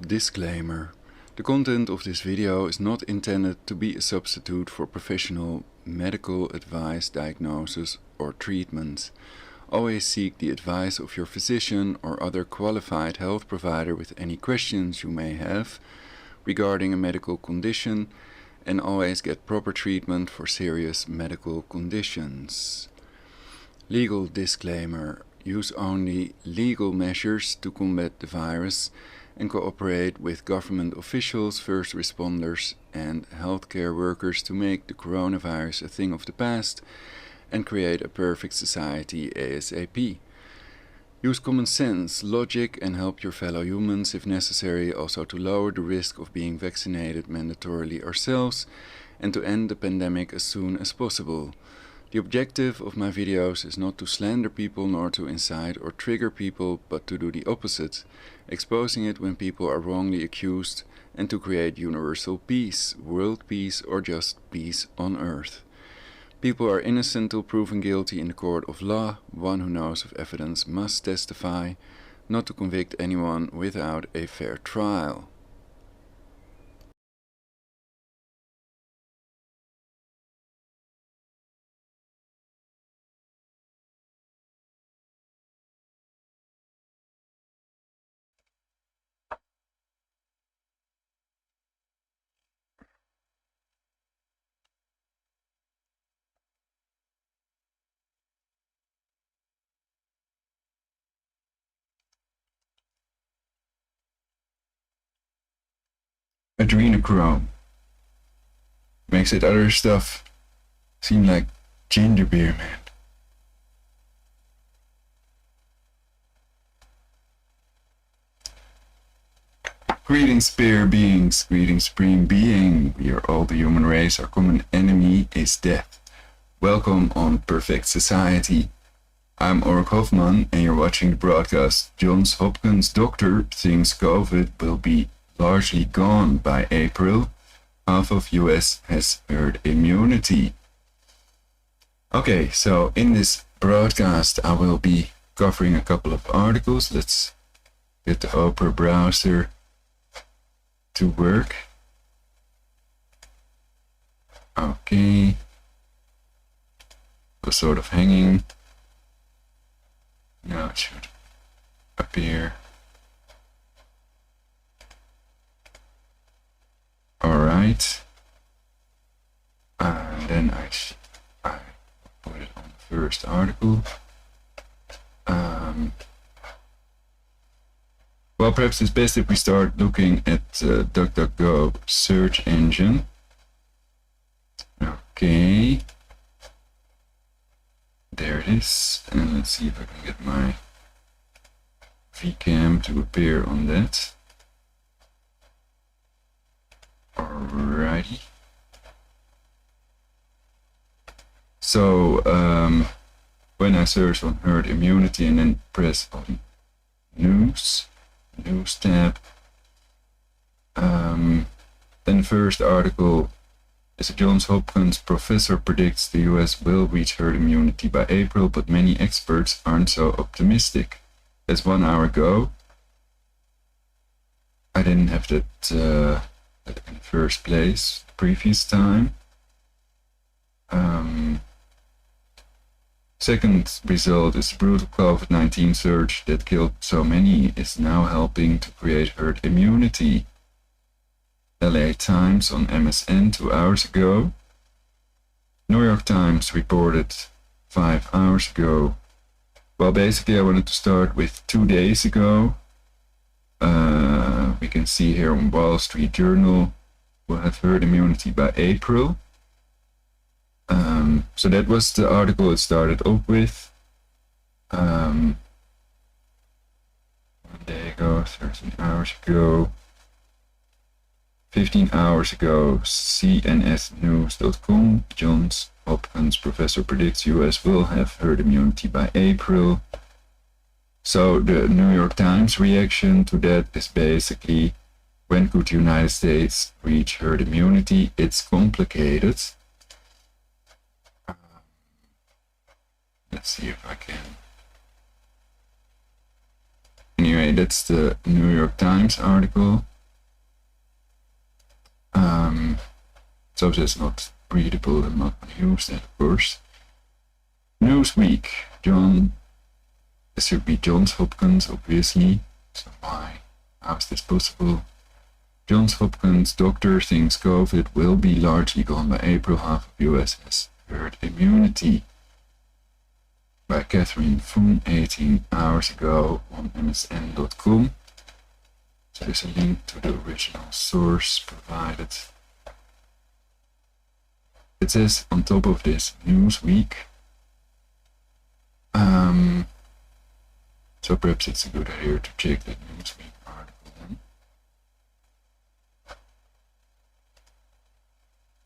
Disclaimer. The content of this video is not intended to be a substitute for professional medical advice, diagnosis or treatment. Always seek the advice of your physician or other qualified health provider with any questions you may have regarding a medical condition, and always get proper treatment for serious medical conditions. Legal disclaimer. Use only legal measures to combat the virus and cooperate with government officials, first responders and healthcare workers to make the coronavirus a thing of the past and create a perfect society ASAP. Use common sense, logic and help your fellow humans if necessary, also to lower the risk of being vaccinated mandatorily ourselves and to end the pandemic as soon as possible. The objective of my videos is not to slander people nor to incite or trigger people, but to do the opposite, exposing it when people are wrongly accused and to create universal peace, world peace or just peace on earth. People are innocent till proven guilty in the court of law. One who knows of evidence must testify, not to convict anyone without a fair trial. Adrenochrome makes that other stuff seem like ginger beer, man. Greetings, spear beings, greetings, supreme being. We are all the human race. Our common enemy is death. Welcome on Perfect Society. I'm Ork Hoffman, and you're watching the broadcast. Johns Hopkins doctor thinks COVID will be largely gone by April. Half of US has herd immunity. Okay, so in this broadcast I will be covering a couple of articles. Let's get the Opera browser to work. Okay. Was sort of hanging. Now it should appear. Alright, and then I put it on the first article. Well, perhaps it's best if we start looking at DuckDuckGo search engine. Okay, there it is, and let's see if I can get my VCam to appear on that. Alrighty. So when I search on herd immunity and then press on news tab, then the first article is a Johns Hopkins professor predicts the US will reach herd immunity by April, but many experts aren't so optimistic. That's 1 hour ago. I didn't have that in the first place the previous time. Second result is the brutal COVID-19 surge that killed so many is now helping to create herd immunity. LA Times on MSN 2 hours ago. New York Times reported 5 hours ago. Well, basically I wanted to start with 2 days ago. We can see here on Wall Street Journal we'll have herd immunity by April. So that was the article it started off with. 1 day ago, 13 hours ago, 15 hours ago, CNSnews.com, Johns Hopkins professor predicts US will have herd immunity by April. So the New York Times reaction to that is basically, when could the United States reach herd immunity? It's complicated. Let's see if I can. Anyway, that's the New York Times article. So that's not readable. I'm not going to use that, of course. Newsweek. This should be Johns Hopkins, obviously. So why? How is this possible? Johns Hopkins doctor thinks COVID will be largely gone by April. Half of US has herd immunity. By Catherine Foon, 18 hours ago on msn.com. So there's a link to the original source provided. It says on top of this Newsweek. So perhaps it's a good idea to check that Newsweek article then.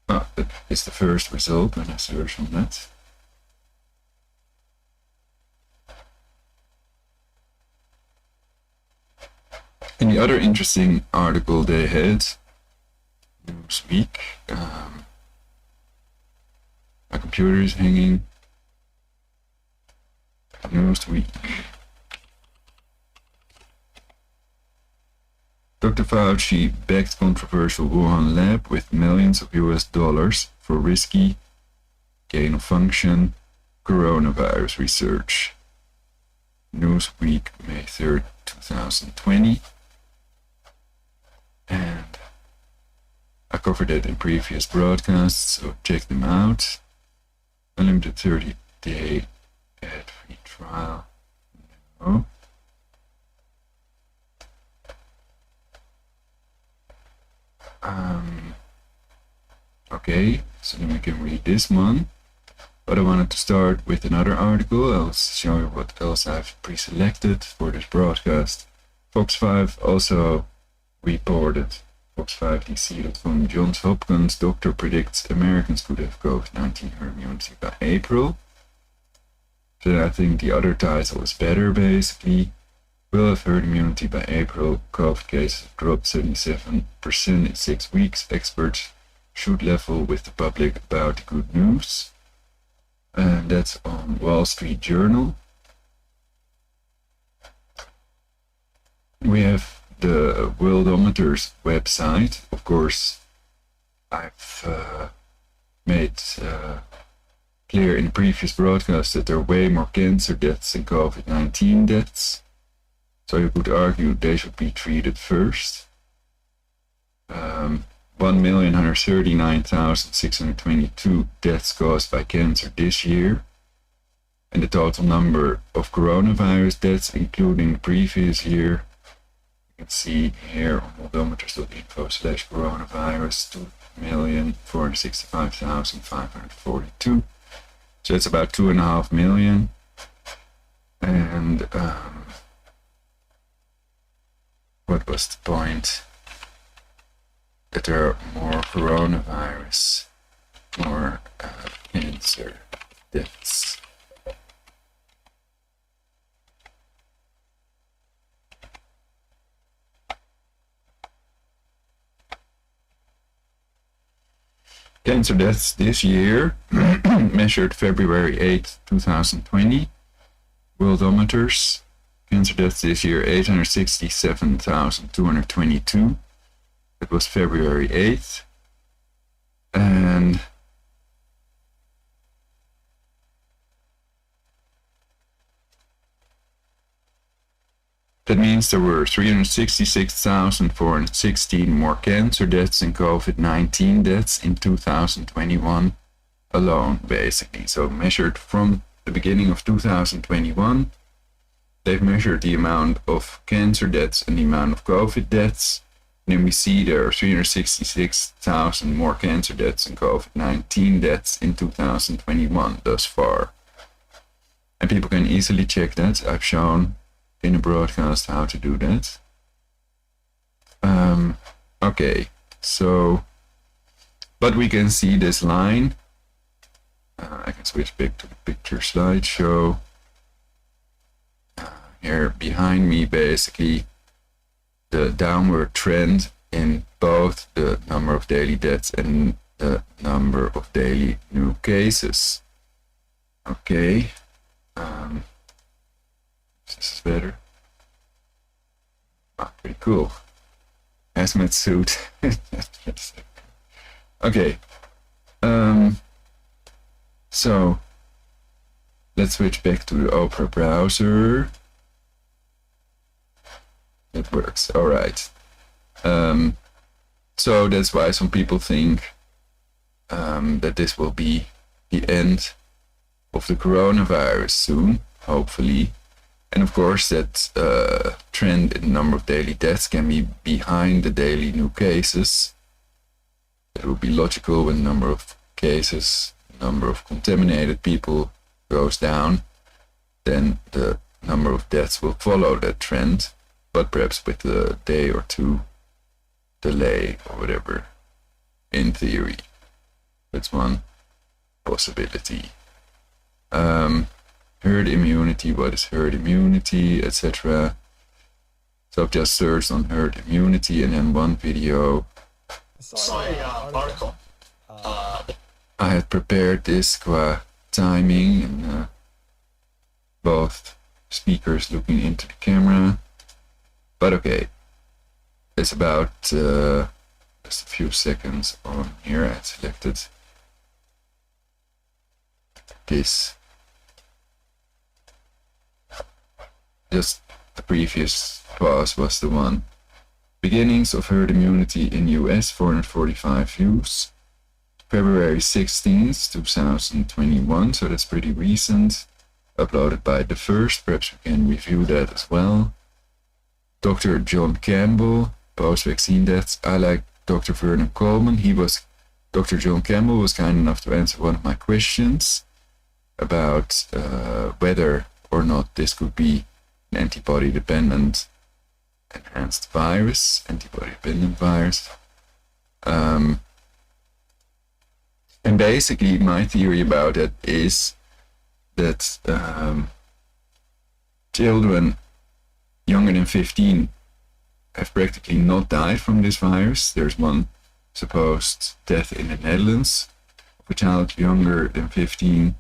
Oh, that is the first result when I search on that. And the other interesting article they had, Newsweek, my computer is hanging. Newsweek. Dr. Fauci backed controversial Wuhan lab with millions of US dollars for risky gain-of-function coronavirus research. Newsweek, May 3rd, 2020. And I covered that in previous broadcasts, so check them out. Unlimited 30-day ad-free trial. No. Okay, so then we can read this one. But I wanted to start with another article. I'll show you what else I've pre-selected for this broadcast. Fox 5 also reported, Fox5DC.com, Johns Hopkins doctor predicts Americans could have COVID-19 herd immunity by April. So I think the other title is better, basically. Will have herd immunity by April. COVID cases have dropped 77% in 6 weeks. Experts should level with the public about the good news. And that's on Wall Street Journal. We have the Worldometer's website. Of course, I've made clear in previous broadcasts that there are way more cancer deaths than COVID-19 deaths. So you could argue they should be treated first. 1,139,622 deaths caused by cancer this year. And the total number of coronavirus deaths, including the previous year, you can see here on worldometers.info/coronavirus, 2,465,542. So it's about 2.5 million. And what was the point? That there are more coronavirus, more cancer deaths. Cancer deaths this year, measured February 8, 2020. Worldometers. Cancer deaths this year, 867,222. It was February 8th. And that means there were 366,416 more cancer deaths and COVID-19 deaths in 2021 alone, basically. So measured from the beginning of 2021, they've measured the amount of cancer deaths and the amount of COVID deaths. And then we see there are 366,000 more cancer deaths and COVID-19 deaths in 2021 thus far. And people can easily check that. I've shown in a broadcast how to do that. Okay, so, but we can see this line. I can switch back to the picture slideshow. Here behind me, basically, the downward trend in both the number of daily deaths and the number of daily new cases. Okay. This is better. Ah, pretty cool. Hazmat suit. Okay. So let's switch back to the Opera browser. It works. All right. So that's why some people think that this will be the end of the coronavirus soon, hopefully. And of course that trend in the number of daily deaths can be behind the daily new cases. It will be logical when the number of cases, number of contaminated people goes down, then the number of deaths will follow that trend, but perhaps with a day or two delay or whatever, in theory. That's one possibility. Herd immunity, what is herd immunity, etc. So I've just searched on herd immunity, and then one video. Article. I had prepared this qua timing and both speakers looking into the camera. But okay, it's about just a few seconds on here. I selected this. Just the previous pause was the one. Beginnings of herd immunity in US, 445 views. February 16th, 2021, so that's pretty recent. Uploaded by The First, perhaps we can review that as well. Dr. John Campbell, post-vaccine deaths. I like Dr. Vernon Coleman. Dr. John Campbell was kind enough to answer one of my questions about whether or not this could be an antibody-dependent enhanced virus, antibody-dependent virus. And basically my theory about it is that children younger than 15 have practically not died from this virus. There's one supposed death in the Netherlands of a child younger than 15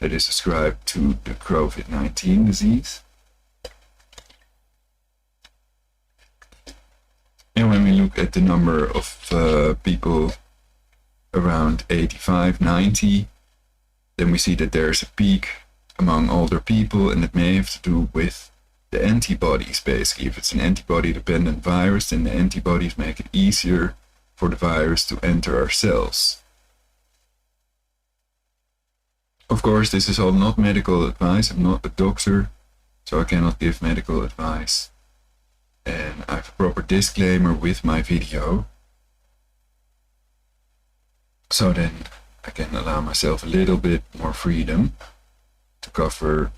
that is ascribed to the COVID-19 disease. And when we look at the number of people around 85, 90, then we see that there's a peak among older people, and it may have to do with the antibodies, basically. If it's an antibody-dependent virus, then the antibodies make it easier for the virus to enter our cells. Of course, this is all not medical advice. I'm not a doctor, so I cannot give medical advice. And I have a proper disclaimer with my video, so then I can allow myself a little bit more freedom to cover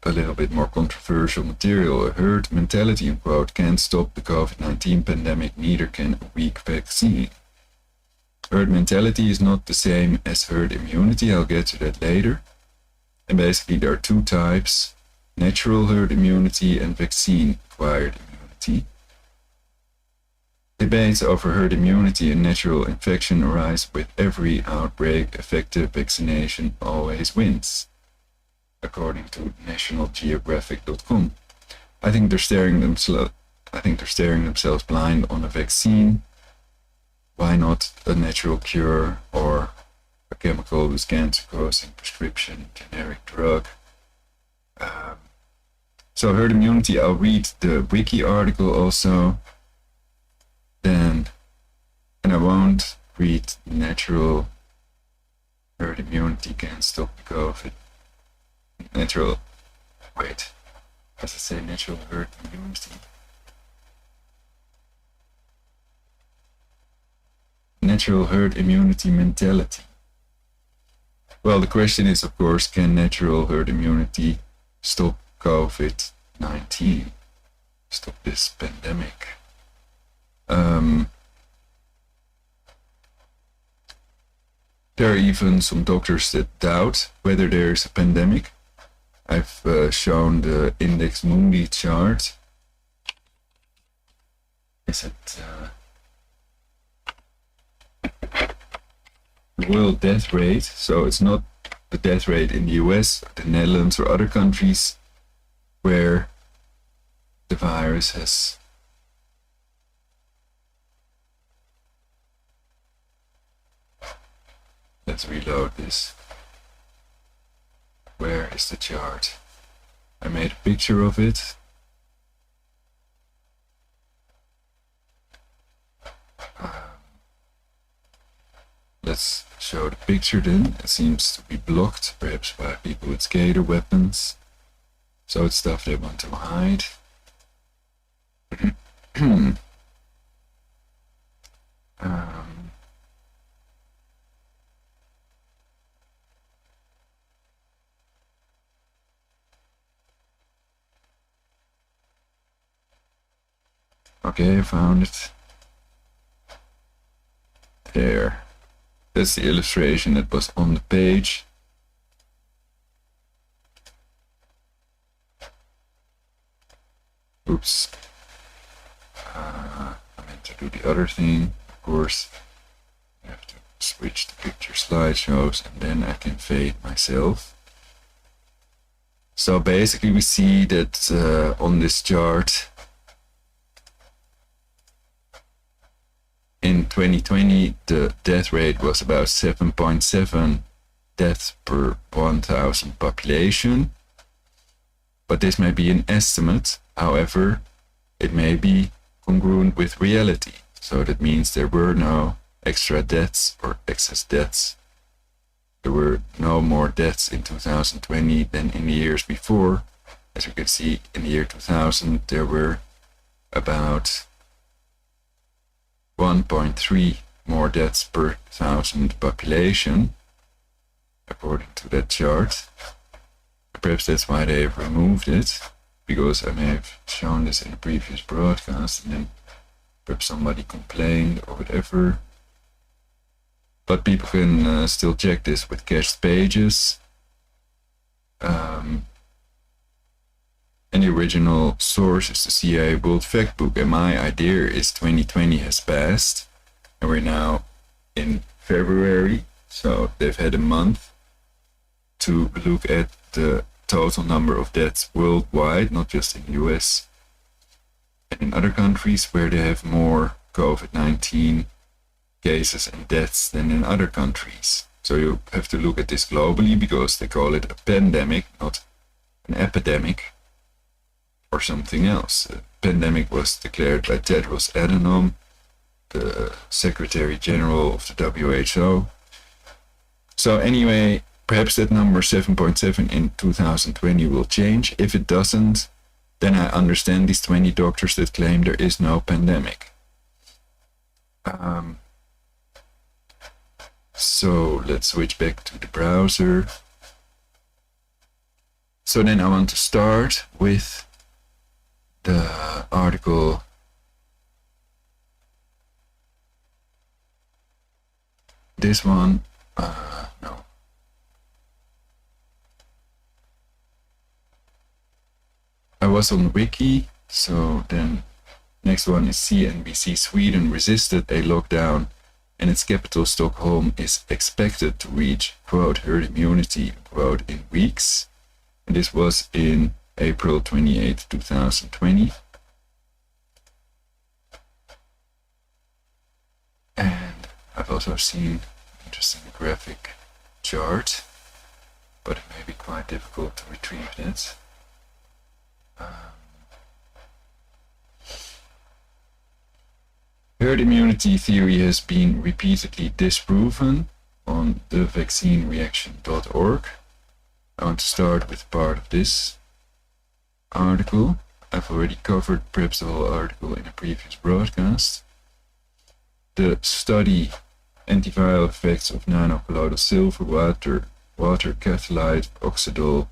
a little bit more controversial material. A herd mentality, unquote, can't stop the COVID-19 pandemic, neither can a weak vaccine. Herd mentality is not the same as herd immunity. I'll get to that later. And basically there are two types: natural herd immunity and vaccine-acquired immunity. Debates over herd immunity and natural infection arise with every outbreak. Effective vaccination always wins, according to nationalgeographic.com. I think they're staring themselves blind on a vaccine. Why not a natural cure or a chemical with cancer-causing prescription generic drug? So herd immunity, I'll read the wiki article also. And I won't read natural herd immunity can't stop the COVID. Natural herd immunity? Natural herd immunity mentality. Well, the question is, of course, can natural herd immunity stop COVID-19? Stop this pandemic? There are even some doctors that doubt whether there is a pandemic. I've shown the Index Mundi chart. Is it the world death rate? So it's not the death rate in the US, the Netherlands, or other countries where the virus has Let's reload this. Where is the chart? I made a picture of it. Let's show the picture then. It seems to be blocked, perhaps by people with scalar weapons. So it's stuff they want to hide. Okay, I found it. There. That's the illustration that was on the page. Oops. I meant to do the other thing. Of course, I have to switch to picture slideshows and then I can fade myself. So basically we see that on this chart, in 2020 the death rate was about 7.7 deaths per 1,000 population. But this may be an estimate, however, it may be congruent with reality. So that means there were no extra deaths or excess deaths. There were no more deaths in 2020 than in the years before. As you can see, in the year 2000 there were about 1.3 more deaths per 1,000 population, according to that chart. Perhaps that's why they have removed it, because I may have shown this in a previous broadcast and then perhaps somebody complained or whatever. But people can still check this with cached pages. And the original source is the CIA World Factbook, and my idea is 2020 has passed and we're now in February, so they've had a month to look at the total number of deaths worldwide, not just in the US and in other countries where they have more COVID-19 cases and deaths than in other countries. So you have to look at this globally because they call it a pandemic, not an epidemic or something else. A pandemic was declared by Tedros Adhanom, the Secretary General of the WHO. So anyway, perhaps that number 7.7 in 2020 will change. If it doesn't, then I understand these 20 doctors that claim there is no pandemic. So let's switch back to the browser. So then I want to start with the article this one. No. I was on Wiki, so then next one is CNBC. Sweden resisted a lockdown and its capital Stockholm is expected to reach, quote, herd immunity, quote, in weeks. And this was in April 28, 2020. And I've also seen an interesting graphic chart, but it may be quite difficult to retrieve that. Herd immunity theory has been repeatedly disproven on thevaccinereaction.org. I want to start with part of this article. I've already covered perhaps the whole article in a previous broadcast. The study Antiviral Effects of Nanocolloidal Silver Water Catalyte Oxidol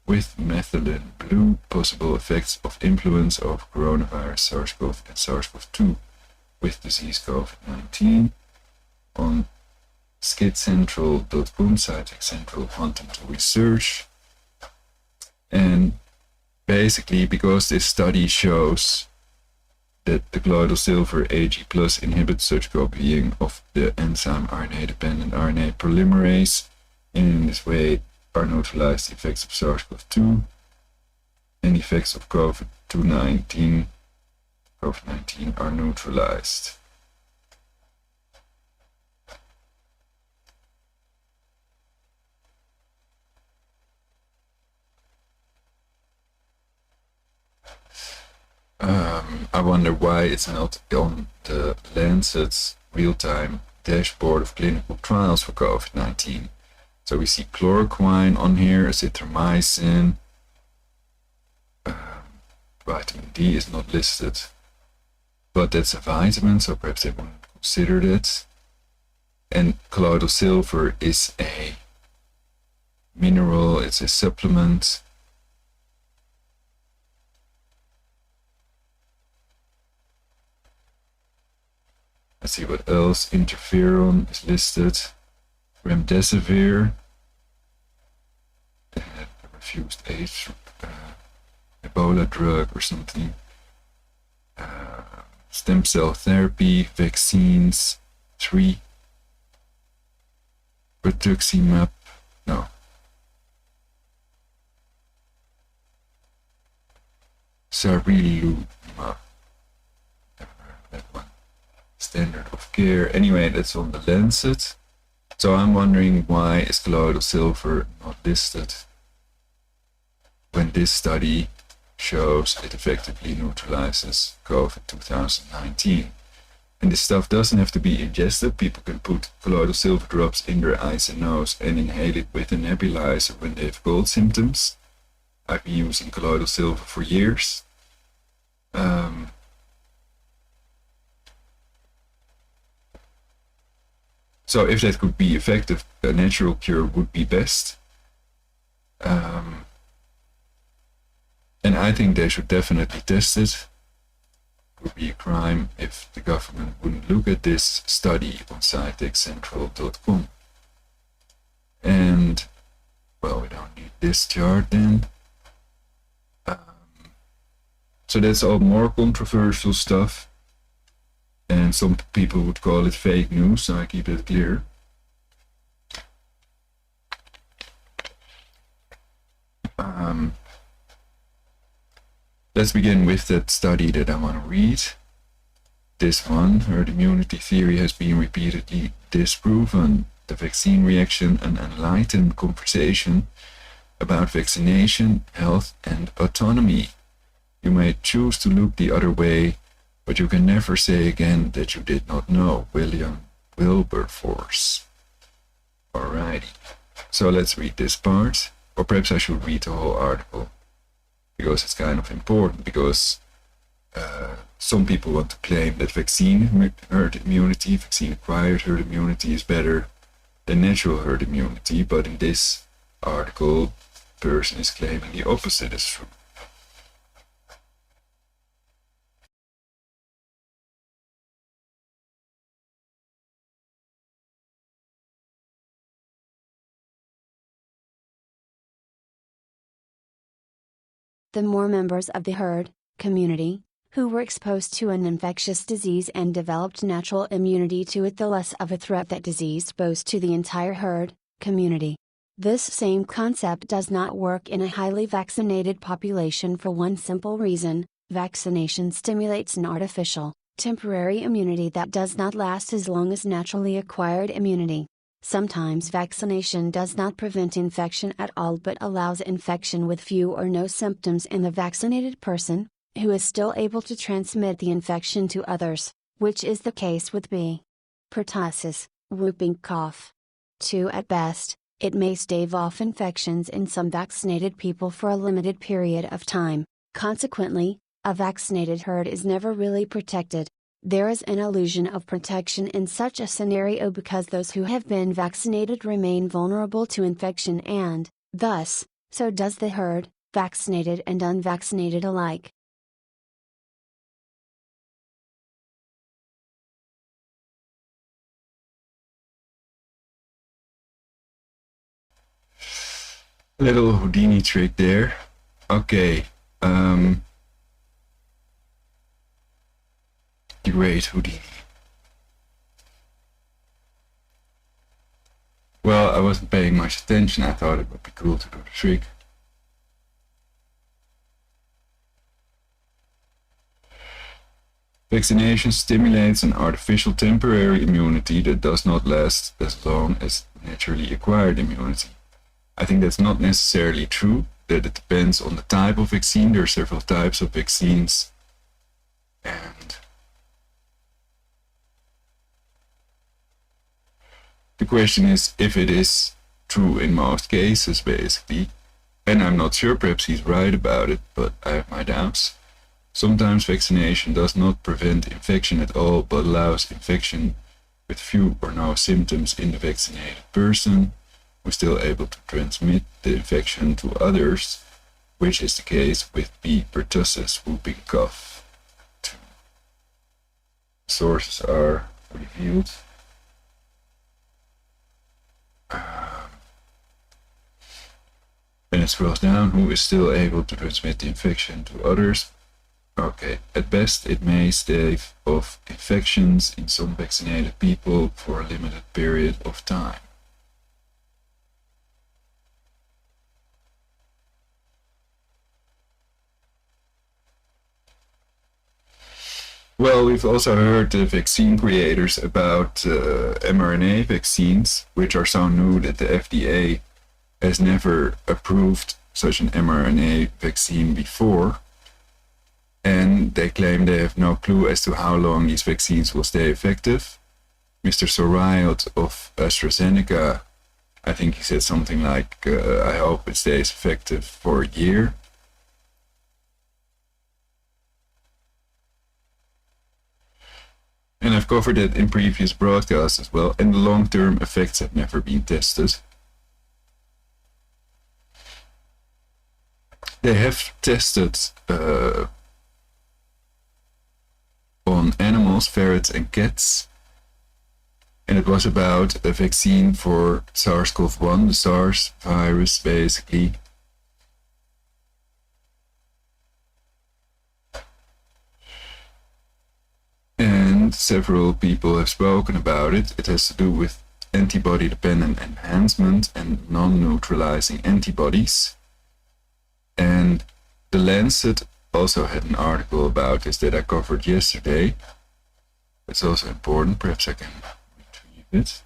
with Methylene Blue, Possible Effects of Influence of Coronavirus SARS-CoV and SARS-CoV-2 with disease COVID-19 on skidcentral.com, Scientific Central Quantum to Research. And basically, because this study shows that the colloidal silver Ag+ inhibits such copying of the enzyme RNA-dependent RNA polymerase, and in this way are neutralized the effects of SARS-CoV-2 and the effects of COVID-19 are neutralized. I wonder why it's not on the Lancet's real-time dashboard of clinical trials for COVID-19. So we see chloroquine on here, azithromycin, vitamin D is not listed, but that's a vitamin, so perhaps they wouldn't consider that. And colloidal silver is a mineral, it's a supplement. Let's see what else. Interferon is listed. Remdesivir, a refused AIDS, Ebola drug or something. Stem cell therapy, vaccines, 3. Rituximab, no. Sarilumab, that one. Standard of care. Anyway, that's on the Lancet. So I'm wondering, why is colloidal silver not listed when this study shows it effectively neutralizes COVID 2019. And this stuff doesn't have to be ingested. People can put colloidal silver drops in their eyes and nose and inhale it with a nebulizer when they have cold symptoms. I've been using colloidal silver for years. So if that could be effective, a natural cure would be best. And I think they should definitely test it. It would be a crime if the government wouldn't look at this study on scientechcentral.com. And, well, we don't need this chart then. So that's all more controversial stuff. And some people would call it fake news, so I keep it clear. Let's begin with that study that I want to read. This one, herd immunity theory has been repeatedly disproven. The vaccine reaction, an enlightened conversation about vaccination, health, and autonomy. You may choose to look the other way, but you can never say again that you did not know. William Wilberforce. Alrighty, so let's read this part, or perhaps I should read the whole article, because it's kind of important, because some people want to claim that vaccine herd immunity, vaccine-acquired herd immunity is better than natural herd immunity, but in this article, the person is claiming the opposite is true. The more members of the herd community who were exposed to an infectious disease and developed natural immunity to it, the less of a threat that disease posed to the entire herd community. This same concept does not work in a highly vaccinated population for one simple reason: vaccination stimulates an artificial, temporary immunity that does not last as long as naturally acquired immunity. Sometimes vaccination does not prevent infection at all but allows infection with few or no symptoms in the vaccinated person, who is still able to transmit the infection to others, which is the case with B. pertussis, whooping cough. 2. At best, it may stave off infections in some vaccinated people for a limited period of time. Consequently, a vaccinated herd is never really protected. There is an illusion of protection in such a scenario because those who have been vaccinated remain vulnerable to infection and, thus, so does the herd, vaccinated and unvaccinated alike. Little Houdini trick there. Okay. Great Houdini. Well, I wasn't paying much attention. I thought it would be cool to do the trick. Vaccination stimulates an artificial temporary immunity that does not last as long as naturally acquired immunity. I think that's not necessarily true, that it depends on the type of vaccine. There are several types of vaccines And the question is if it is true in most cases, basically. And I'm not sure, perhaps he's right about it, but I have my doubts. Sometimes vaccination does not prevent infection at all, but allows infection with few or no symptoms in the vaccinated person, who is still able to transmit the infection to others, which is the case with B. pertussis whooping cough. Sources are revealed. Then it scrolls down, who is still able to transmit the infection to others. Okay, at best it may stave off infections in some vaccinated people for a limited period of time. Well, we've also heard the vaccine creators about mRNA vaccines, which are so new that the FDA has never approved such an mRNA vaccine before. And they claim they have no clue as to how long these vaccines will stay effective. Mr. Sorayot of AstraZeneca, I think he said something like, I hope it stays effective for a year. And I've covered that in previous broadcasts as well, and the long-term effects have never been tested. They have tested on animals, ferrets and cats, and it was about a vaccine for SARS-CoV-1, the SARS virus basically. And several people have spoken about it. It has to do with antibody-dependent enhancement and non-neutralizing antibodies. And The Lancet also had an article about this that I covered yesterday. It's also important, perhaps I can retrieve it.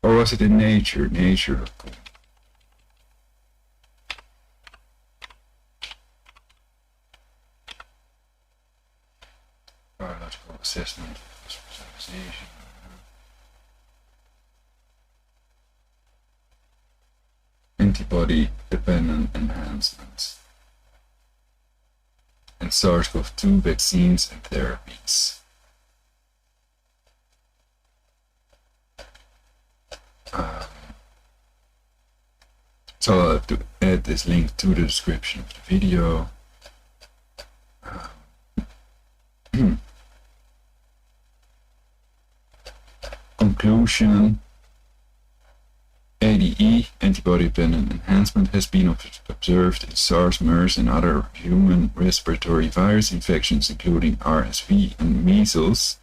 Or was it in Nature? Nature.com. Biological assessment of hospitalization. Antibody-dependent enhancements. And SARS-CoV-2 vaccines and therapies. So I'll have to add this link to the description of the video. Conclusion: ADE, antibody-dependent enhancement, has been observed in SARS, MERS and other human respiratory virus infections, including RSV and measles,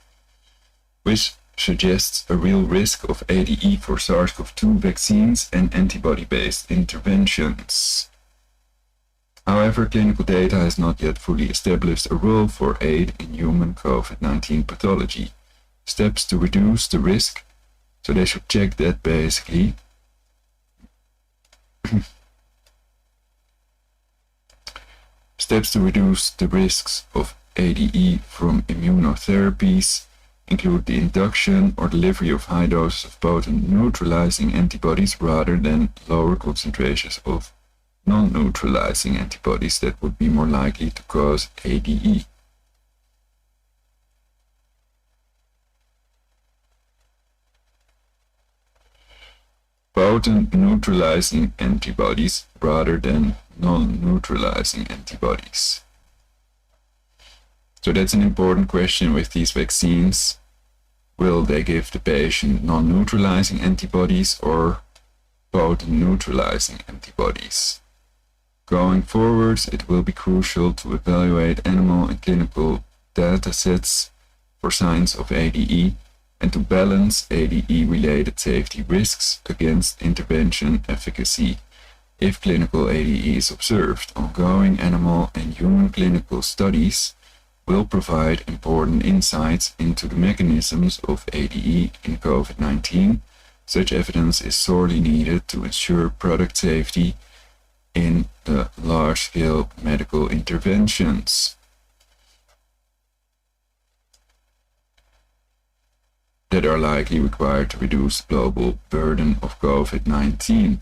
which suggests a real risk of ADE for SARS-CoV-2 vaccines and antibody-based interventions. However, clinical data has not yet fully established a role for AID in human COVID-19 pathology. Steps to reduce the risk, so they should check that basically. Steps to reduce the risks of ADE from immunotherapies include the induction or delivery of high doses of potent neutralizing antibodies rather than lower concentrations of non-neutralizing antibodies that would be more likely to cause ADE. Potent neutralizing antibodies rather than non-neutralizing antibodies. So that's an important question with these vaccines. Will they give the patient non-neutralizing antibodies or potent neutralizing antibodies? Going forwards, it will be crucial to evaluate animal and clinical data sets for signs of ADE and to balance ADE-related safety risks against intervention efficacy. If clinical ADE is observed, ongoing animal and human clinical studies will provide important insights into the mechanisms of ADE in COVID-19 Such evidence is sorely needed to ensure product safety in the large-scale medical interventions that are likely required to reduce the global burden of COVID-19.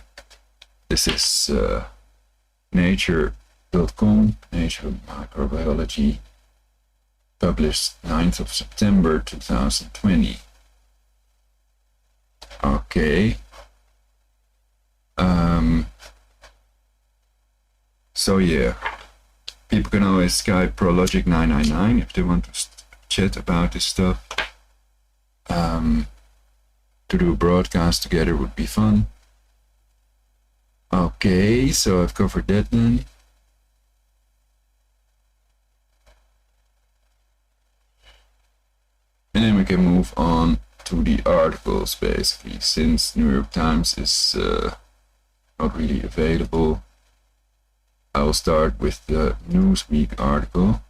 This is Nature.com, Nature Microbiology, published 9th of September 2020. Okay. So yeah, people can always Skype Prologic999 if they want to chat about this stuff. To do a broadcast together would be fun. Okay, so I've covered that then. And then we can move on to the articles, basically, since New York Times is not really available. I will start with the Newsweek article.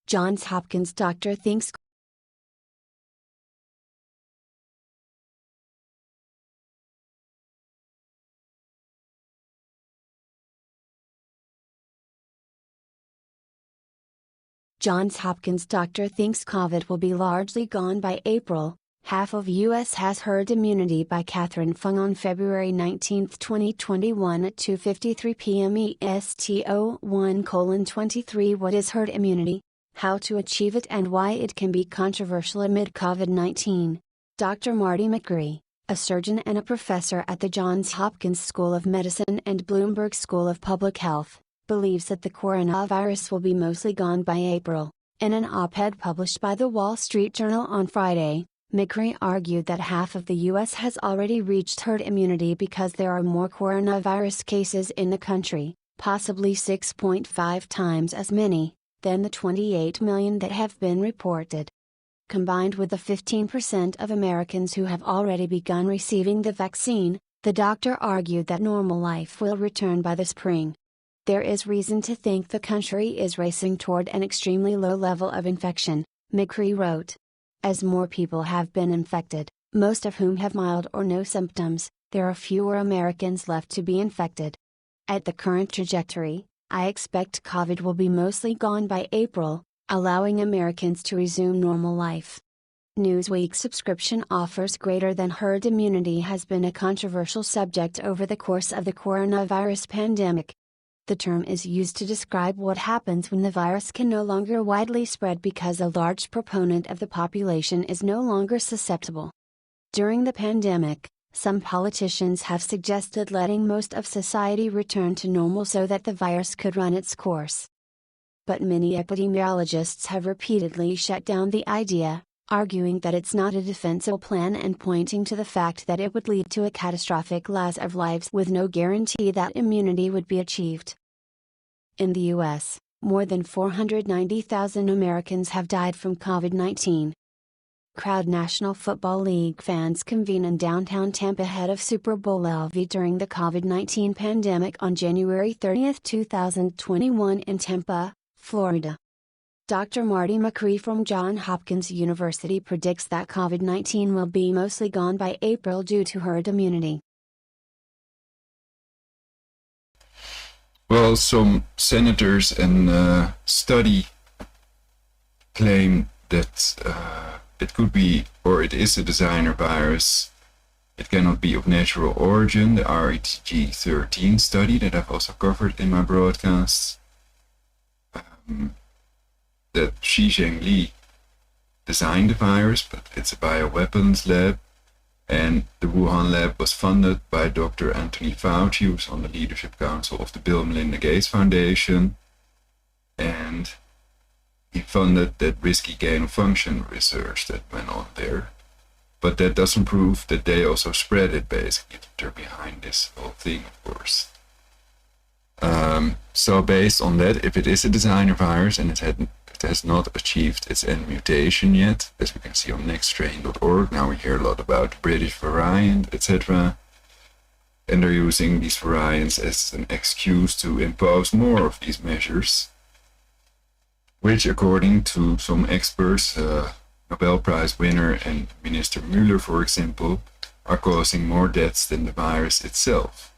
Johns Hopkins doctor thinks Johns Hopkins doctor thinks COVID will be largely gone by April. Half of U.S. has herd immunity by Catherine Fung on February 19, 2021 at 2:53 p.m. EST01:23. What is herd immunity? How to achieve it and why it can be controversial amid COVID-19. Dr. Marty McCree, a surgeon and a professor at the Johns Hopkins School of Medicine and Bloomberg School of Public Health, believes that the coronavirus will be mostly gone by April. In an op-ed published by the Wall Street Journal on Friday, McCree argued that half of the U.S. has already reached herd immunity because there are more coronavirus cases in the country, possibly 6.5 times as many than the 28 million that have been reported. Combined with the 15% of Americans who have already begun receiving the vaccine, the doctor argued that normal life will return by the spring. There is reason to think the country is racing toward an extremely low level of infection, McCree wrote. As more people have been infected, most of whom have mild or no symptoms, there are fewer Americans left to be infected. At the current trajectory, I expect COVID will be mostly gone by April, allowing Americans to resume normal life. Newsweek subscription offers greater than herd immunity has been a controversial subject over the course of the coronavirus pandemic. The term is used to describe what happens when the virus can no longer widely spread because a large proponent of the population is no longer susceptible. During the pandemic, some politicians have suggested letting most of society return to normal so that the virus could run its course. But many epidemiologists have repeatedly shut down the idea, arguing that it's not a defensible plan and pointing to the fact that it would lead to a catastrophic loss of lives with no guarantee that immunity would be achieved. In the U.S., more than 490,000 Americans have died from COVID-19. Crowd National Football League fans convene in downtown Tampa ahead of Super Bowl LV during the COVID-19 pandemic on January 30, 2021 in Tampa, Florida. Dr. Marty McCree from Johns Hopkins University predicts that COVID-19 will be mostly gone by April due to herd immunity. Well, some senators and study claim that it could be, or it is, a designer virus. It cannot be of natural origin, the RETG13 study that I've also covered in my broadcasts. That Xi Zhengli designed the virus, but it's a bioweapons lab, and the Wuhan lab was funded by Dr. Anthony Fauci, who's on the leadership council of the Bill and Melinda Gates Foundation, and he funded that risky gain-of-function research that went on there. But that doesn't prove that they also spread it, basically. They're behind this whole thing, of course. So based on that, if it is a designer virus and it has not achieved its end mutation yet, as we can see on nextstrain.org, now we hear a lot about the British variant, etc. And they're using these variants as an excuse to impose more of these measures, which according to some experts, Nobel Prize winner and Minister Müller, for example, are causing more deaths than the virus itself.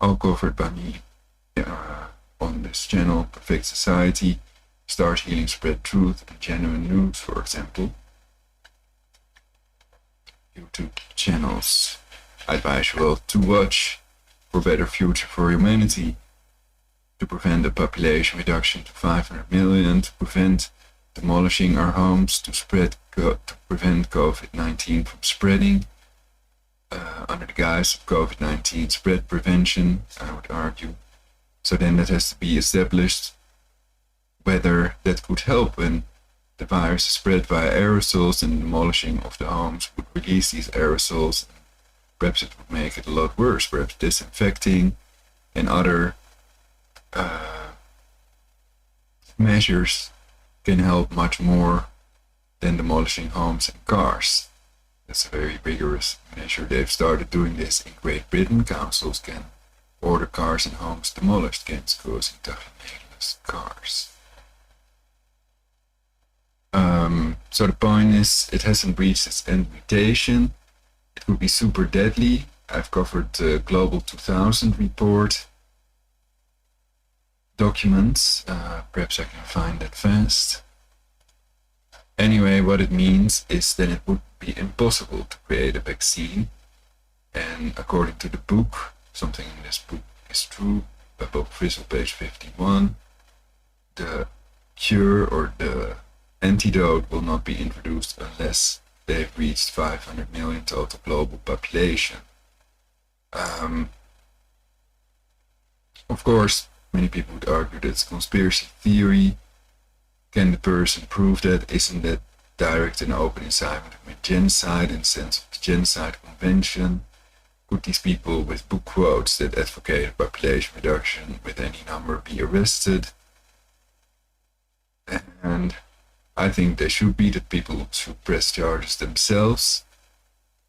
All covered by me on this channel, Perfect Society, Start Healing, Spread Truth, and Genuine News, for example. YouTube channels I advise you all to watch for better future for humanity, to prevent the population reduction to 500 million, to prevent demolishing our homes, to prevent COVID-19 from spreading, under the guise of COVID-19 spread prevention, I would argue. So then that has to be established whether that could help when the virus is spread via aerosols, and demolishing of the homes would release these aerosols. Perhaps it would make it a lot worse. Perhaps disinfecting and other measures can help much more than demolishing homes and cars. That's a very rigorous measure. They've started doing this in Great Britain. Councils can order cars and homes demolished against causing tachinegeless cars. So the point is, it hasn't reached its end mutation. It would be super deadly. I've covered the Global 2000 report documents. Perhaps I can find that fast. Anyway, what it means is that it would be impossible to create a vaccine. And according to the book, something in this book is true, by Bob Frizzle, page 51, the cure or the antidote will not be introduced unless they've reached 500 million total global population. Of course, many people would argue that it's conspiracy theory. Can the person prove that? Isn't that direct and open incitement with genocide in the sense of the Genocide Convention? Could these people with book quotes that advocate population reduction with any number be arrested? And I think they should be, that people should press charges themselves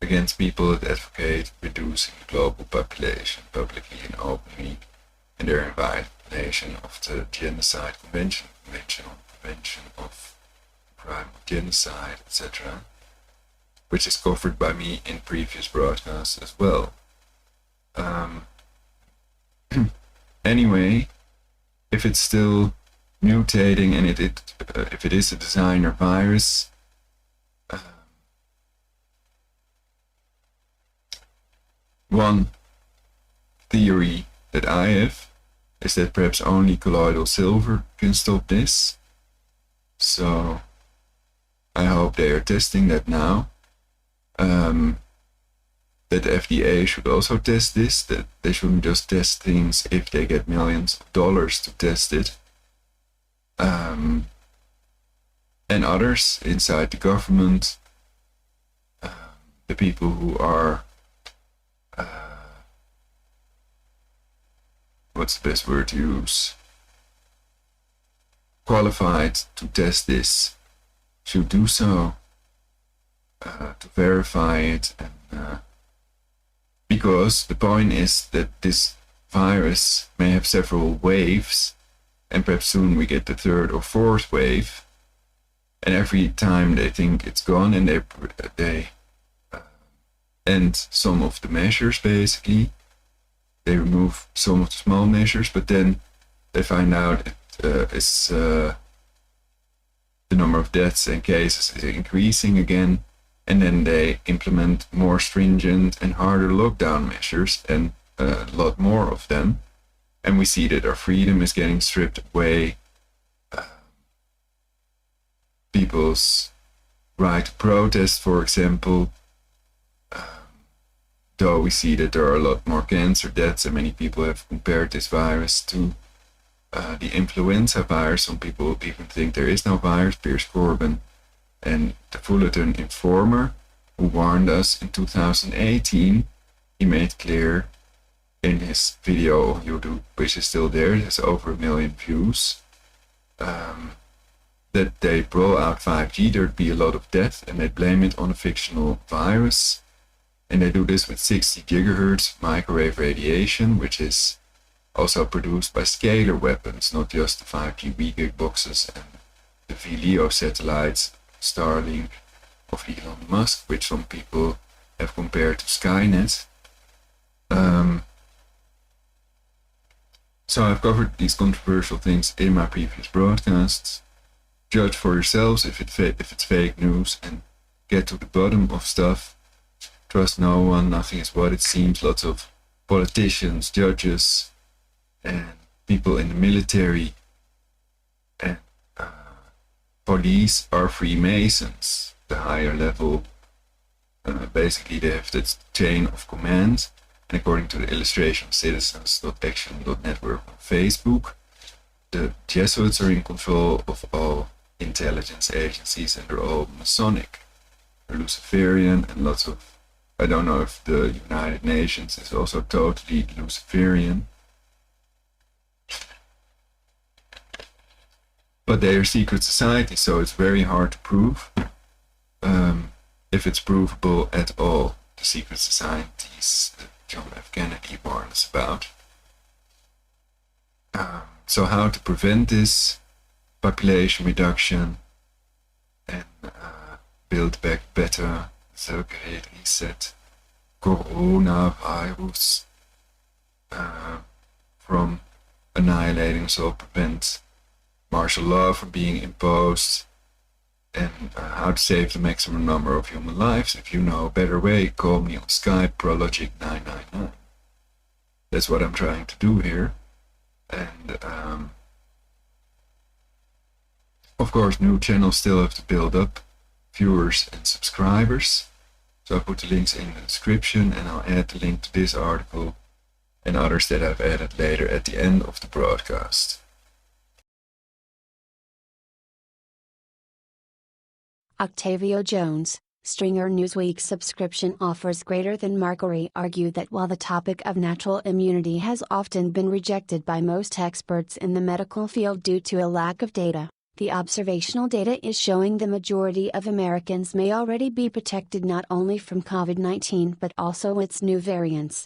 against people that advocate reducing the global population publicly and openly, and they're in violation of the Genocide Convention, Convention on Prevention of Crime of Genocide, etc., which is covered by me in previous broadcasts as well. Anyway, if it's still mutating and if it is a designer virus, one theory that I have is that perhaps only colloidal silver can stop this. So I hope they are testing that now. That FDA should also test this, that they shouldn't just test things if they get millions of dollars to test it. And others inside the government, the people who are, what's the best word to use, qualified to test this, should do so, to verify it, and because the point is that this virus may have several waves, and perhaps soon we get the third or fourth wave, and every time they think it's gone and they end some of the measures, basically they remove some of the small measures, but then they find out the number of deaths and cases is increasing again, and then they implement more stringent and harder lockdown measures, and a lot more of them. And we see that our freedom is getting stripped away. People's right to protest, for example. Though we see that there are a lot more cancer deaths, and many people have compared this virus to the influenza virus. Some people even think there is no virus. Piers Corbyn and the Fullerton informer, who warned us in 2018, he made clear in his video on YouTube, which is still there, it has over 1 million views, that they roll out 5G, there'd be a lot of death, and they blame it on a fictional virus. And they do this with 60 gigahertz microwave radiation, which is also produced by scalar weapons, not just the 5G WeGig boxes and the VLEO satellites, Starlink of Elon Musk, which some people have compared to Skynet. So I've covered these controversial things in my previous broadcasts. Judge for yourselves if it's fake news and get to the bottom of stuff. Trust no one, nothing is what it seems. Lots of politicians, judges, and people in the military and police are Freemasons. The higher level, basically they have this chain of command. And according to the illustration of citizens.action.network on Facebook, the Jesuits are in control of all intelligence agencies, and they're all Masonic. They're Luciferian, and lots of, I don't know if the United Nations is also totally Luciferian. But they are secret societies, so it's very hard to prove, if it's provable at all, the secret societies that John F. Kennedy warned us about. So how to prevent this population reduction and build back better the Great Reset coronavirus from annihilating us all, prevent martial law from being imposed, and how to save the maximum number of human lives. If you know a better way, call me on Skype, Prologic999. That's what I'm trying to do here. And of course, new channels still have to build up viewers and subscribers. So I'll put the links in the description, and I'll add the link to this article and others that I've added later at the end of the broadcast. Octavio Jones, Stringer Newsweek subscription offers greater than Markory argued that while the topic of natural immunity has often been rejected by most experts in the medical field due to a lack of data, the observational data is showing the majority of Americans may already be protected not only from COVID-19 but also its new variants.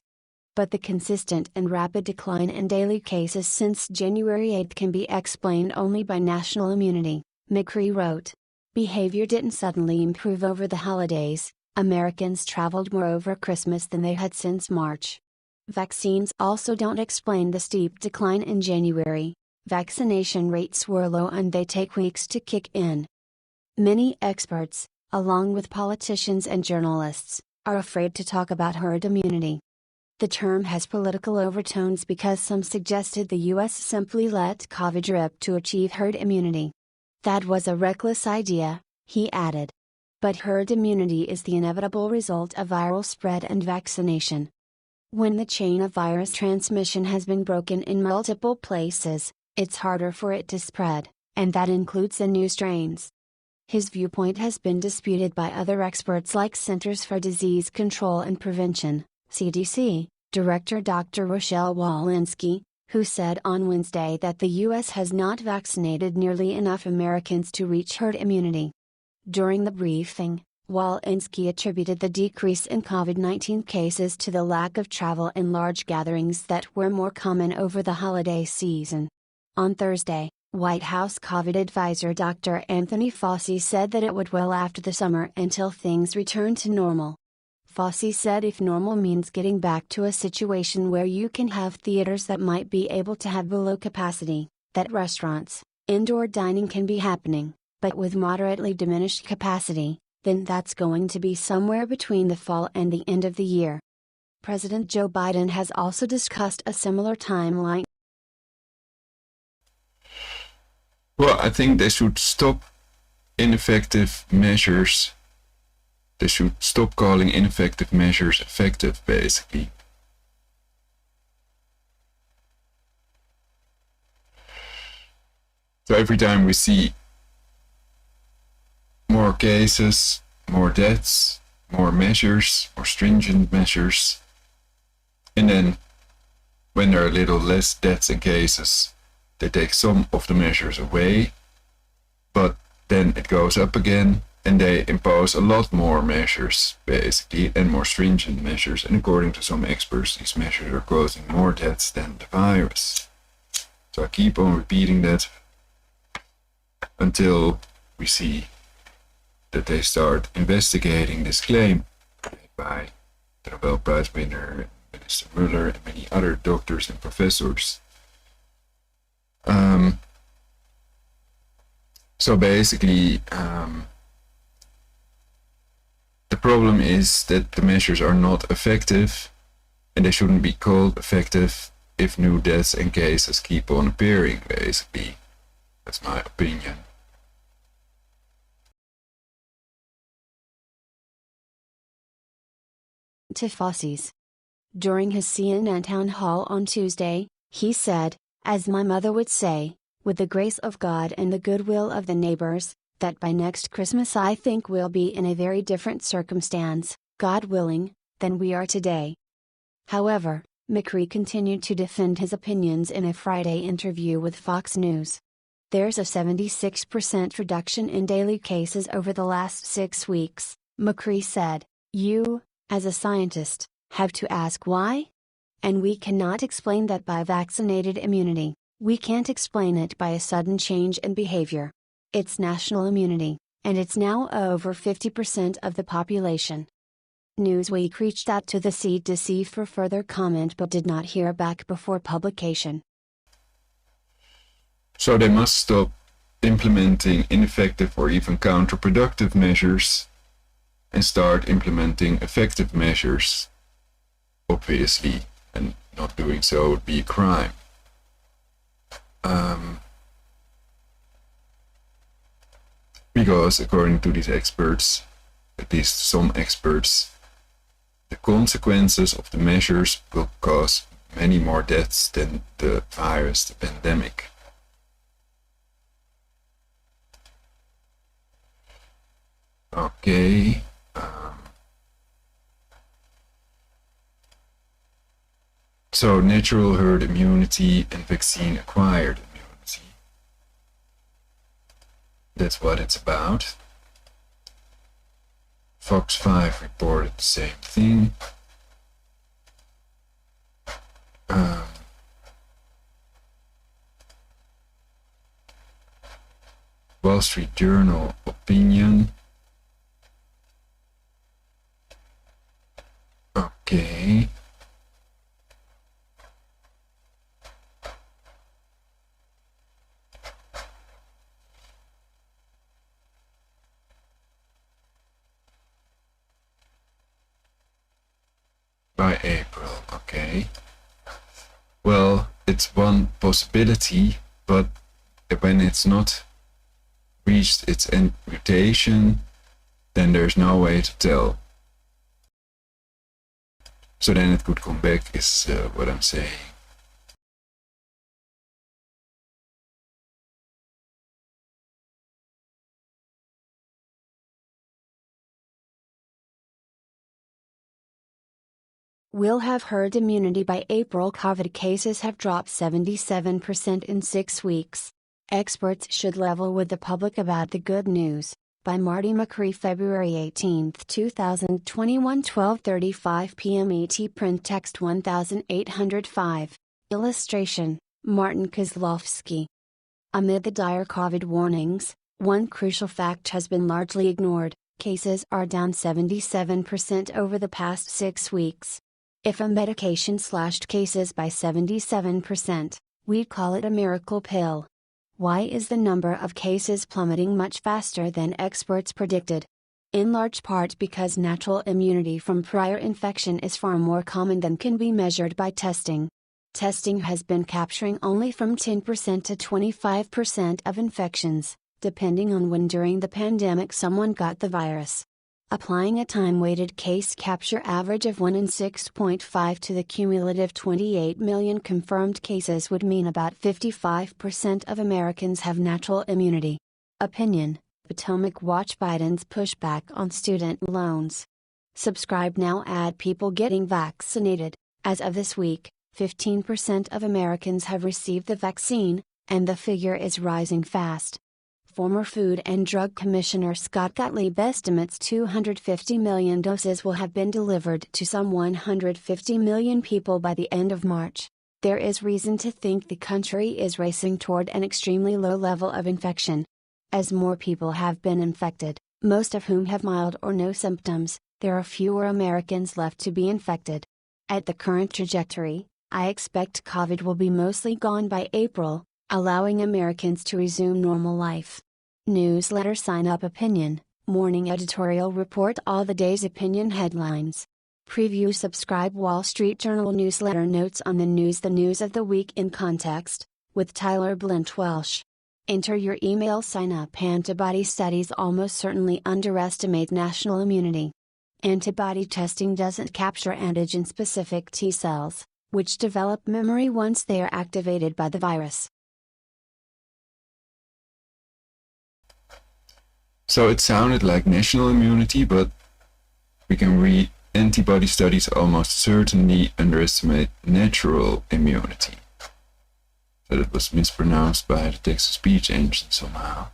But the consistent and rapid decline in daily cases since January 8 can be explained only by national immunity, McCree wrote. Behavior didn't suddenly improve over the holidays. Americans traveled more over Christmas than they had since March. Vaccines also don't explain the steep decline in January. Vaccination rates were low and they take weeks to kick in. Many experts, along with politicians and journalists, are afraid to talk about herd immunity. The term has political overtones because some suggested the US simply let COVID drip to achieve herd immunity. That was a reckless idea, he added. But herd immunity is the inevitable result of viral spread and vaccination. When the chain of virus transmission has been broken in multiple places, it's harder for it to spread, and that includes the new strains. His viewpoint has been disputed by other experts like Centers for Disease Control and Prevention, CDC, Director Dr. Rochelle Walensky, who said on Wednesday that the U.S. has not vaccinated nearly enough Americans to reach herd immunity. During the briefing, Walensky attributed the decrease in COVID-19 cases to the lack of travel and large gatherings that were more common over the holiday season. On Thursday, White House COVID advisor Dr. Anthony Fauci said that it would well after the summer until things return to normal. Fauci said if normal means getting back to a situation where you can have theaters that might be able to have below capacity, that restaurants, indoor dining can be happening, but with moderately diminished capacity, then that's going to be somewhere between the fall and the end of the year. President Joe Biden has also discussed a similar timeline. Well, I think they should stop ineffective measures. They should stop calling ineffective measures effective, basically. So every time we see more cases, more deaths, more measures, more stringent measures, and then when there are a little less deaths and cases, they take some of the measures away, but then it goes up again, and they impose a lot more measures, basically, and more stringent measures. And according to some experts, these measures are causing more deaths than the virus. So I keep on repeating that until we see that they start investigating this claim made by the Nobel Prize winner, Minister Muller, and many other doctors and professors. So basically, the problem is that the measures are not effective, and they shouldn't be called effective if new deaths and cases keep on appearing, basically. That's my opinion. To Fossies. During his CNN town hall on Tuesday, he said, "As my mother would say, with the grace of God and the goodwill of the neighbors, that by next Christmas I think we'll be in a very different circumstance, God willing, than we are today." However, McCree continued to defend his opinions in a Friday interview with Fox News. "There's a 76% reduction in daily cases over the last 6 weeks," McCree said. "You, as a scientist, have to ask why? And we cannot explain that by vaccinated immunity. We can't explain it by a sudden change in behavior. It's national immunity, and it's now over 50% of the population." Newsweek reached out to the CDC for further comment but did not hear back before publication. So they must stop implementing ineffective or even counterproductive measures and start implementing effective measures, obviously, and not doing so would be a crime. Because according to these experts, at least some experts, the consequences of the measures will cause many more deaths than the virus, the pandemic. Okay. So natural herd immunity and vaccine-acquired immunity. That's what it's about. Fox 5 reported the same thing. Wall Street Journal opinion. Okay. By April, okay. Well, it's one possibility, but when it's not reached its end mutation, then there's no way to tell. So then it could come back, is what I'm saying. We'll have herd immunity by April. COVID cases have dropped 77% in 6 weeks. Experts should level with the public about the good news. By Marty McCree, February 18, 2021, 12:35 p.m. ET. Print text 1805. Illustration, Martin Kozlowski. Amid the dire COVID warnings, one crucial fact has been largely ignored: cases are down 77% over the past 6 weeks. If a medication slashed cases by 77%, we'd call it a miracle pill. Why is the number of cases plummeting much faster than experts predicted? In large part because natural immunity from prior infection is far more common than can be measured by testing. Testing has been capturing only from 10% to 25% of infections, depending on when during the pandemic someone got the virus. Applying a time-weighted case capture average of 1 in 6.5 to the cumulative 28 million confirmed cases would mean about 55% of Americans have natural immunity. Opinion: Potomac Watch Biden's pushback on student loans. Subscribe now. Add people getting vaccinated. As of this week, 15% of Americans have received the vaccine, and the figure is rising fast. Former Food and Drug Commissioner Scott Gottlieb estimates 250 million doses will have been delivered to some 150 million people by the end of March. There is reason to think the country is racing toward an extremely low level of infection. As more people have been infected, most of whom have mild or no symptoms, there are fewer Americans left to be infected. At the current trajectory, I expect COVID will be mostly gone by April, allowing Americans to resume normal life. Newsletter Sign Up Opinion, Morning Editorial Report all the day's opinion headlines. Preview Subscribe Wall Street Journal Newsletter Notes on the news of the week in context, with Tyler Blint Welsh. Enter your email sign up. Antibody studies almost certainly underestimate national immunity. Antibody testing doesn't capture antigen-specific T cells, which develop memory once they are activated by the virus. So it sounded like national immunity, but we can read antibody studies almost certainly underestimate natural immunity. That it was mispronounced by the text-to-speech engine somehow.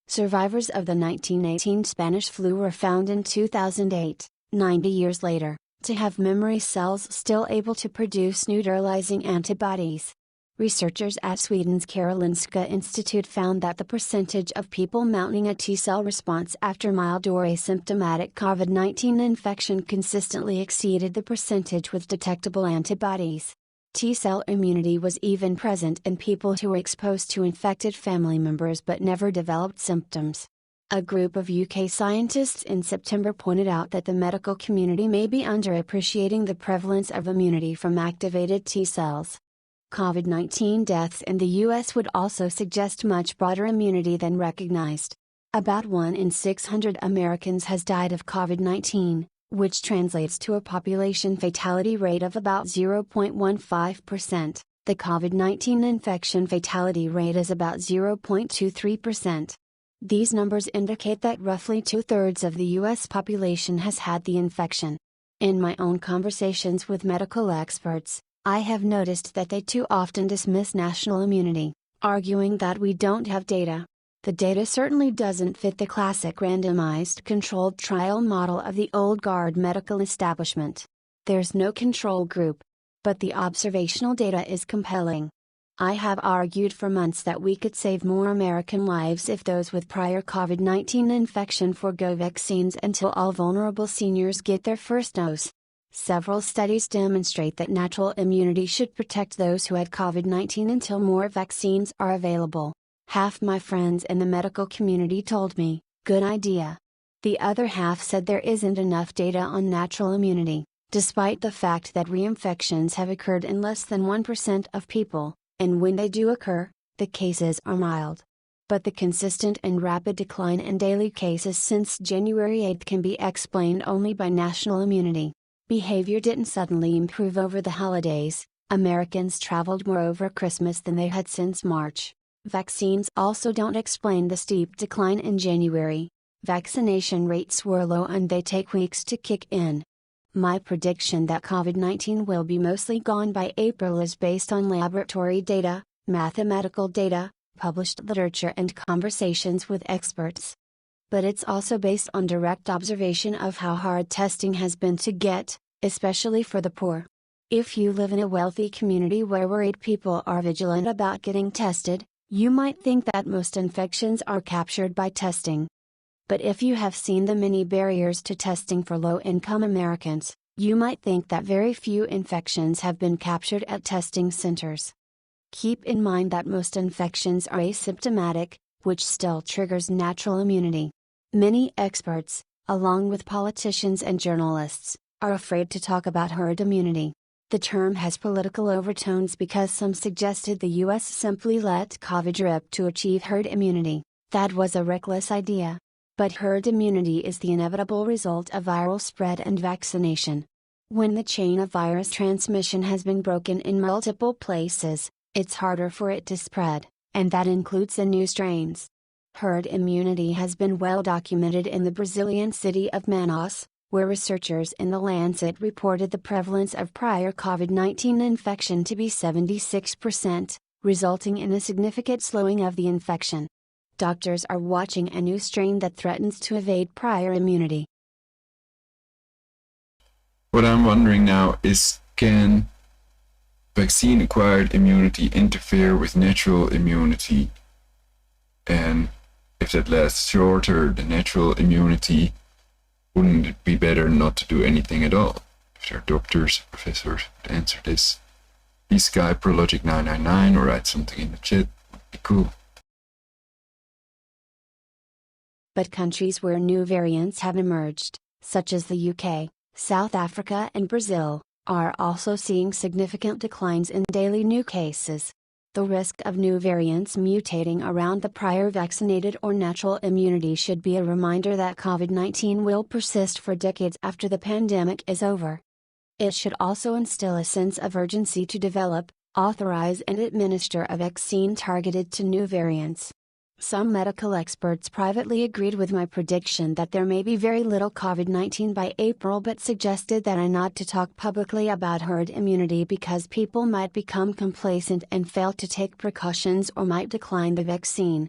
Survivors of the 1918 Spanish flu were found in 2008, 90 years later, to have memory cells still able to produce neutralizing antibodies. Researchers at Sweden's Karolinska Institute found that the percentage of people mounting a T-cell response after mild or asymptomatic COVID-19 infection consistently exceeded the percentage with detectable antibodies. T-cell immunity was even present in people who were exposed to infected family members but never developed symptoms. A group of UK scientists in September pointed out that the medical community may be underappreciating the prevalence of immunity from activated T-cells. COVID-19 deaths in the US would also suggest much broader immunity than recognized. About 1 in 600 Americans has died of COVID-19, which translates to a population fatality rate of about 0.15%. The COVID-19 infection fatality rate is about 0.23%. These numbers indicate that roughly 2/3 of the US population has had the infection. In my own conversations with medical experts, I have noticed that they too often dismiss national immunity, arguing that we don't have data. The data certainly doesn't fit the classic randomized controlled trial model of the old guard medical establishment. There's no control group. But the observational data is compelling. I have argued for months that we could save more American lives if those with prior COVID-19 infection forego vaccines until all vulnerable seniors get their first dose. Several studies demonstrate that natural immunity should protect those who had COVID-19 until more vaccines are available. Half my friends in the medical community told me, good idea. The other half said there isn't enough data on natural immunity, despite the fact that reinfections have occurred in less than 1% of people, and when they do occur, the cases are mild. But the consistent and rapid decline in daily cases since January 8 can be explained only by national immunity. Behavior didn't suddenly improve over the holidays. Americans traveled more over Christmas than they had since March. Vaccines also don't explain the steep decline in January. Vaccination rates were low and they take weeks to kick in. My prediction that COVID-19 will be mostly gone by April is based on laboratory data, mathematical data, published literature and conversations with experts. But it's also based on direct observation of how hard testing has been to get, especially for the poor. If you live in a wealthy community where worried people are vigilant about getting tested, you might think that most infections are captured by testing. But if you have seen the many barriers to testing for low-income Americans, you might think that very few infections have been captured at testing centers. Keep in mind that most infections are asymptomatic, which still triggers natural immunity. Many experts, along with politicians and journalists, are afraid to talk about herd immunity. The term has political overtones because some suggested the US simply let COVID drip to achieve herd immunity. That was a reckless idea. But herd immunity is the inevitable result of viral spread and vaccination. When the chain of virus transmission has been broken in multiple places, it's harder for it to spread, and that includes the new strains. Herd immunity has been well documented in the Brazilian city of Manaus, where researchers in The Lancet reported the prevalence of prior COVID-19 infection to be 76%, resulting in a significant slowing of the infection. Doctors are watching a new strain that threatens to evade prior immunity. What I'm wondering now is, can vaccine-acquired immunity interfere with natural immunity? And if that lasts shorter than natural immunity, wouldn't it be better not to do anything at all? If there are doctors, professors to answer this, please Skype Prologic999 or write something in the chat. Would be cool. But countries where new variants have emerged, such as the UK, South Africa and Brazil, are also seeing significant declines in daily new cases. The risk of new variants mutating around the prior vaccinated or natural immunity should be a reminder that COVID-19 will persist for decades after the pandemic is over. It should also instill a sense of urgency to develop, authorize and administer a vaccine targeted to new variants. Some medical experts privately agreed with my prediction that there may be very little COVID-19 by April, but suggested that I not to talk publicly about herd immunity because people might become complacent and fail to take precautions or might decline the vaccine.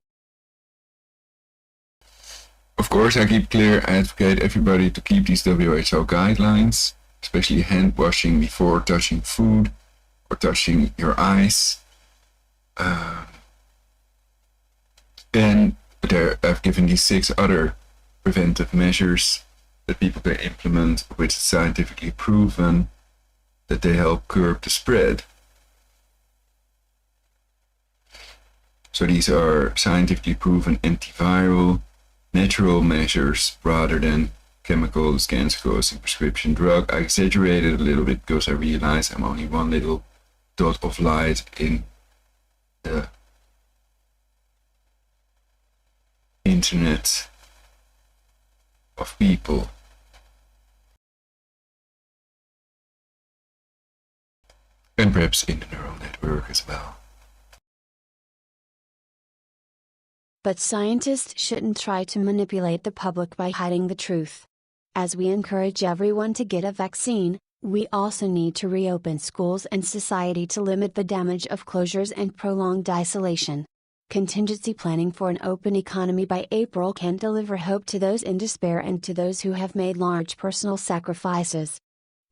Of course, I advocate everybody to keep these WHO guidelines, especially hand washing before touching food or touching your eyes. And I've given these 6 other preventive measures that people can implement, which is scientifically proven that they help curb the spread. So these are scientifically proven antiviral, natural measures rather than chemical cancer-causing prescription drug. I exaggerated a little bit because I realize I'm only one little dot of light in the internet of people. And perhaps in the neural network as well. But scientists shouldn't try to manipulate the public by hiding the truth. As we encourage everyone to get a vaccine, we also need to reopen schools and society to limit the damage of closures and prolonged isolation. Contingency planning for an open economy by April can deliver hope to those in despair and to those who have made large personal sacrifices.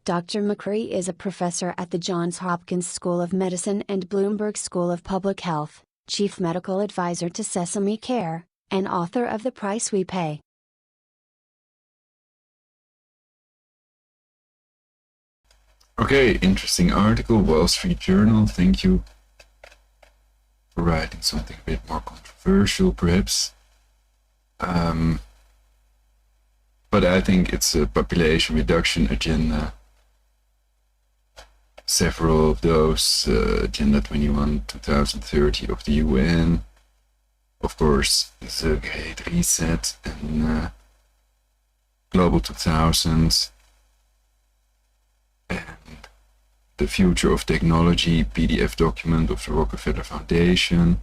Dr. McCurry is a professor at the Johns Hopkins School of Medicine and Bloomberg School of Public Health, chief medical advisor to Sesame Care, and author of The Price We Pay. Okay, interesting article, Wall Street Journal. Thank you for writing something a bit more controversial, perhaps. But I think it's a population reduction agenda. Several of those, Agenda 21, 2030 of the UN. Of course, the Great Reset and Global 2000. And the Future of Technology PDF document of the Rockefeller Foundation.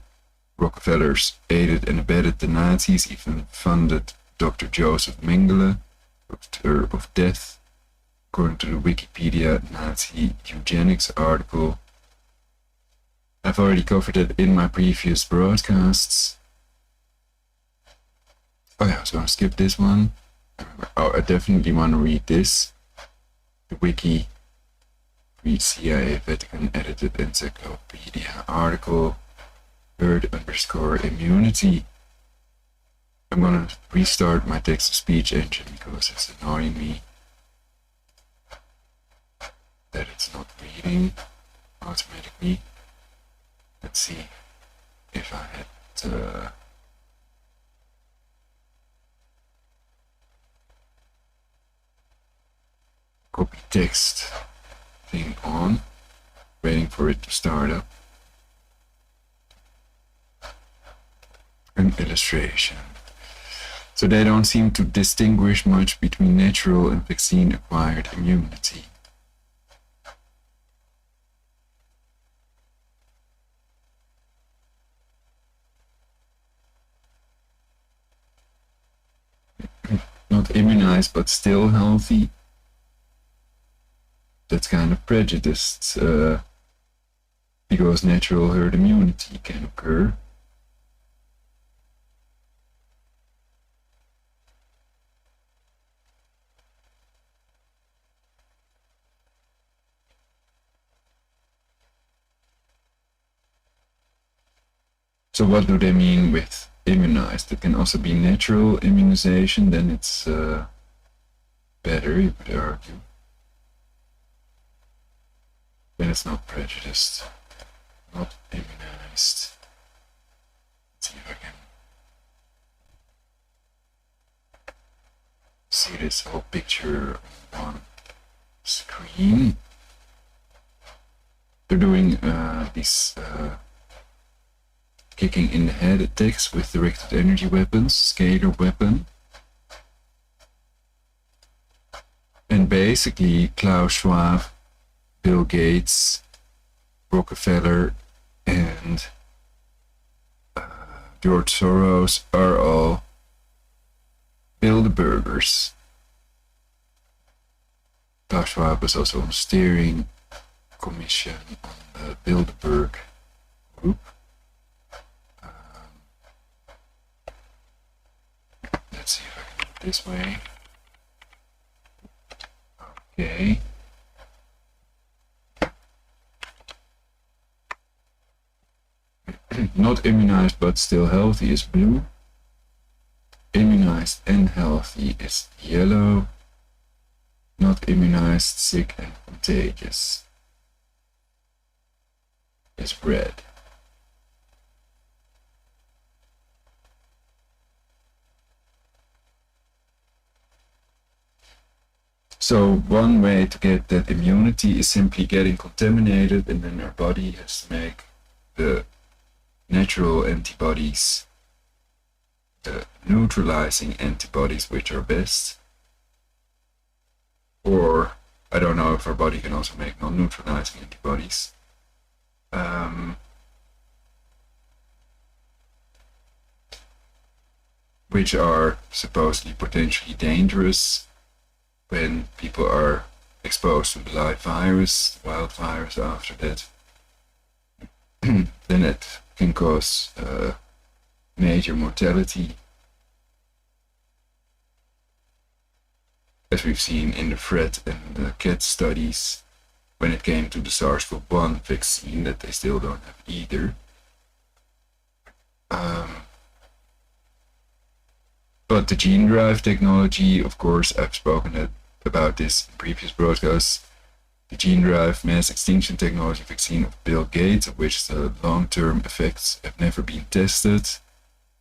Rockefellers aided and abetted the Nazis, even funded Dr. Joseph Mengele, Doctor of Death, according to the Wikipedia Nazi eugenics article. I've already covered it in my previous broadcasts. Oh yeah, I was going to skip this one. I definitely want to read this. The Wiki CIA Vatican edited encyclopedia article, herd_immunity. I'm gonna restart my text-to-speech engine because it's annoying me that it's not reading automatically. Let's see if I had copy text thing on, waiting for it to start up. An illustration. So they don't seem to distinguish much between natural and vaccine-acquired immunity. Not not immunized but still healthy, that's kind of prejudiced, because natural herd immunity can occur. So what do they mean with immunized? It can also be natural immunization, then it's better, you could argue. Then it's not prejudiced, not immunized. Let's see if I can see this whole picture on screen. They're doing these kicking in the head attacks with directed energy weapons, scalar weapon. And basically Klaus Schwab, Bill Gates, Rockefeller, and George Soros are all Bilderbergers. Klaus Schwab was also on the steering commission on the Bilderberg group. Let's see if I can do it this way. Okay. Not immunized but still healthy is blue. Immunized and healthy is yellow. Not immunized, sick and contagious is red. So one way to get that immunity is simply getting contaminated, and then our body has to make the natural antibodies, the neutralizing antibodies, which are best. Or, I don't know if our body can also make non-neutralizing antibodies. Which are supposedly potentially dangerous when people are exposed to the live virus, wild virus after that. Then it can cause major mortality, as we've seen in the Fred and the cat studies when it came to the SARS-CoV-1 vaccine, that they still don't have either. But the gene drive technology, of course, I've spoken about this in previous broadcasts. The gene drive mass extinction technology vaccine of Bill Gates, of which the long-term effects have never been tested,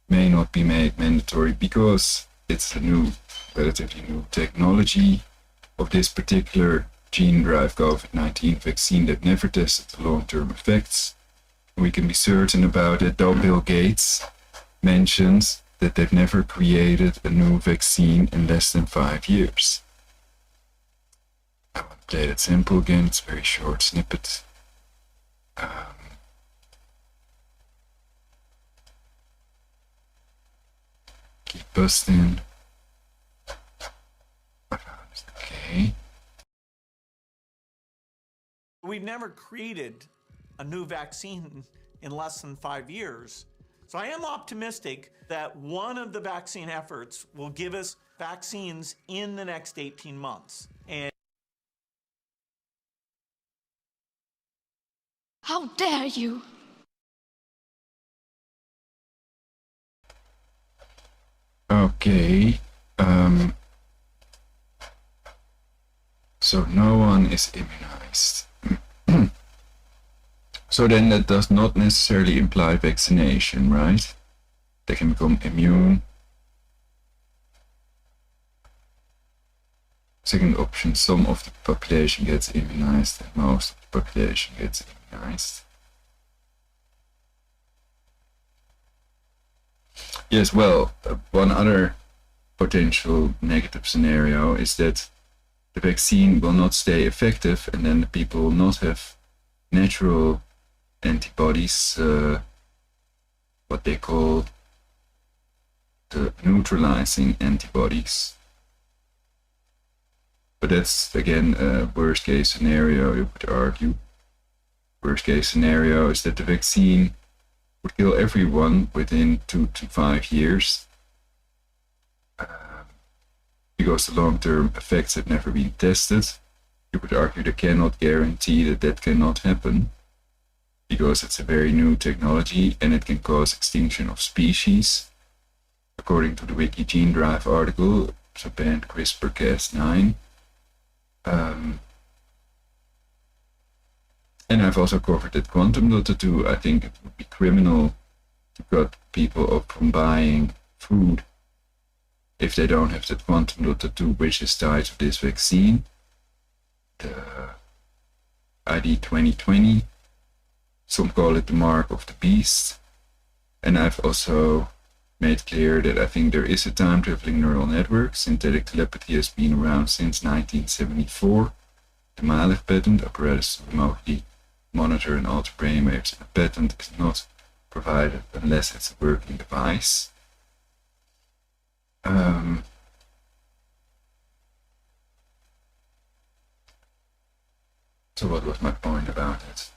may not be made mandatory because it's a new, relatively new technology of this particular gene drive COVID-19 vaccine that never tested the long-term effects. We can be certain about it, though Bill Gates mentions that they've never created a new vaccine in less than 5 years. I want to play that sample again, it's a very short snippet. Keep busting. Okay. We've never created a new vaccine in less than 5 years. So I am optimistic that one of the vaccine efforts will give us vaccines in the next 18 months. And how dare you? Okay. So no one is immunized. So then that does not necessarily imply vaccination, right? They can become immune. Second option, some of the population gets immunized and most of the population gets immunized. Yes, well, one other potential negative scenario is that the vaccine will not stay effective and then the people will not have natural antibodies, what they call the neutralizing antibodies, But that's again a worst case scenario, you could argue. Worst case scenario is that the vaccine would kill everyone within 2 to 5 years, because the long-term effects have never been tested. You could argue they cannot guarantee that that cannot happen, because it's a very new technology and it can cause extinction of species. According to the Wiki Gene Drive article, so banned CRISPR-Cas9. And I've also covered that Quantum.2. I think it would be criminal to cut people up from buying food if they don't have that Quantum.2, which is tied to this vaccine, the ID 2020. Some call it the mark of the beast. And I've also made clear that I think there is a time-traveling neural network. Synthetic telepathy has been around since 1974. The Mijn patent, apparatus to remotely monitor and alter brainwaves, a patent is not provided unless it's a working device. So what was my point about it?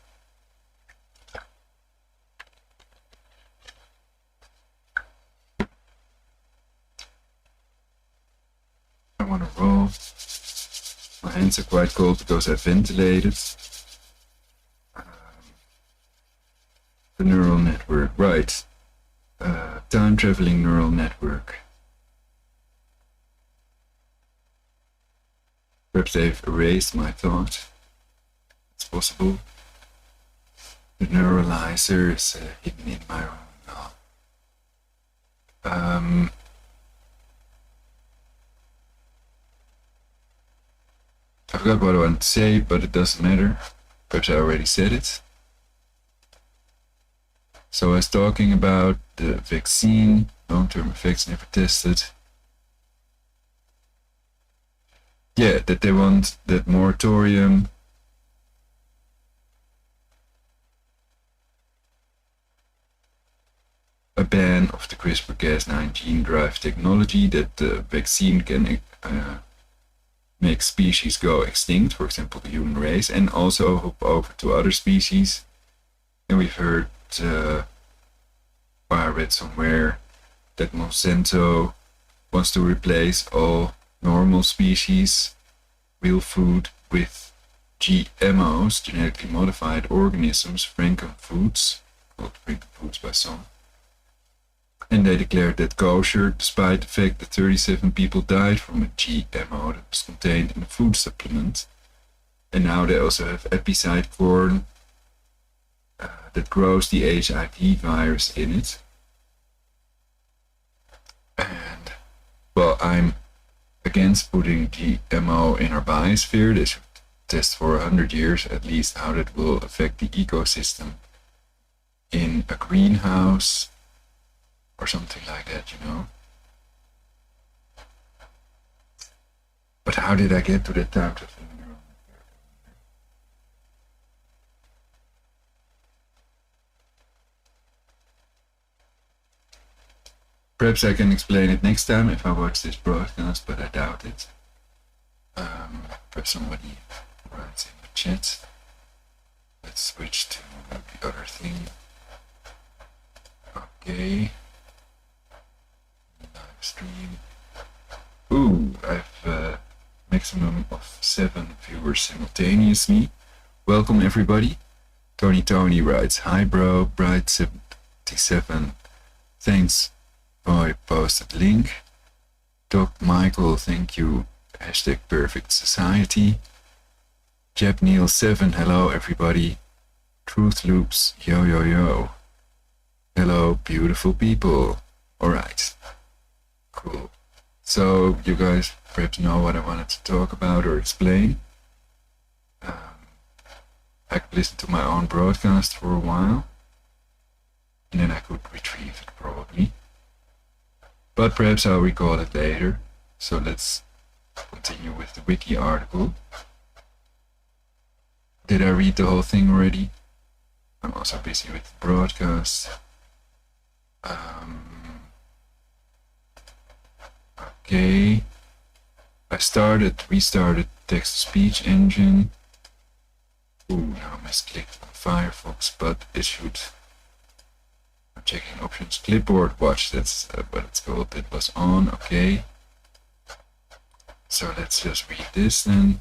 I want to roll. My hands are quite cold because I ventilated. The neural network, right. Time-traveling neural network. Perhaps they've erased my thought. It's possible. The neuralizer is hidden in my room now. I forgot what I wanted to say, but it doesn't matter. Perhaps I already said it. So I was talking about the vaccine, long-term effects never tested. Yeah, that they want that moratorium. A ban of the CRISPR-Cas9 gene drive technology, that the vaccine can make species go extinct, for example the human race, and also hop over to other species. And we've heard, or I read somewhere, that Monsanto wants to replace all normal species, real food, with GMOs, genetically modified organisms, frankenfoods, called frankenfoods by some. And they declared that kosher, despite the fact that 37 people died from a GMO that was contained in a food supplement. And now they also have epicide corn that grows the HIV virus in it. And, well, I'm against putting GMO in our biosphere. They should test for 100 years at least how that will affect the ecosystem in a greenhouse or something like that, you know. But how did I get to that time traveling? Perhaps I can explain it next time if I watch this broadcast, but I doubt it. Perhaps somebody writes in the chat. Let's switch to the other thing. Okay. Live stream. Ooh, I've a maximum of 7 viewers simultaneously. Welcome everybody. Tony writes, hi bro, Bright77. Thanks. I posted link. Doc Michael, thank you. Hashtag perfect society. Jabneil7, hello everybody. Truth Loops, yo. Hello beautiful people. Alright. Cool. So you guys perhaps know what I wanted to talk about or explain. I could listen to my own broadcast for a while. And then I could retrieve it probably. But perhaps I'll recall it later. So let's continue with the wiki article. Did I read the whole thing already? I'm also busy with the broadcast. Okay. restarted text-to-speech engine. Ooh, now I misclicked on Firefox, but it should. I'm checking options. Clipboard watch, that's what it's called. It was on, okay. So let's just read this then.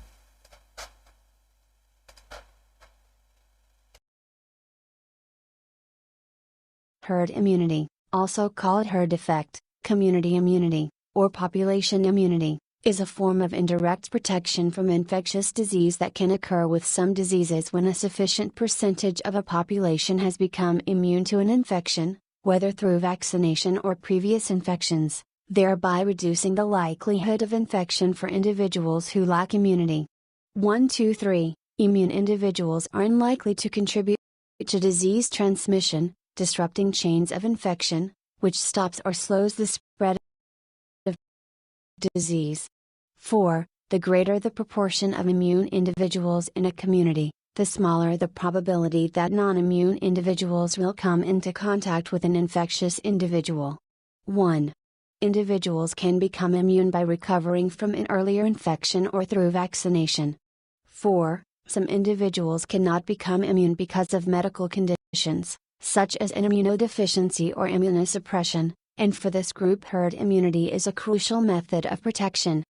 Herd immunity, also called herd effect, community immunity, or population immunity, is a form of indirect protection from infectious disease that can occur with some diseases when a sufficient percentage of a population has become immune to an infection, whether through vaccination or previous infections, thereby reducing the likelihood of infection for individuals who lack immunity. 1, 2, 3. Immune individuals are unlikely to contribute to disease transmission, disrupting chains of infection, which stops or slows the spread of disease. 4. The greater the proportion of immune individuals in a community, the smaller the probability that non-immune individuals will come into contact with an infectious individual. 1. Individuals can become immune by recovering from an earlier infection or through vaccination. 4. Some individuals cannot become immune because of medical conditions, such as an immunodeficiency or immunosuppression, and for this group herd immunity is a crucial method of protection.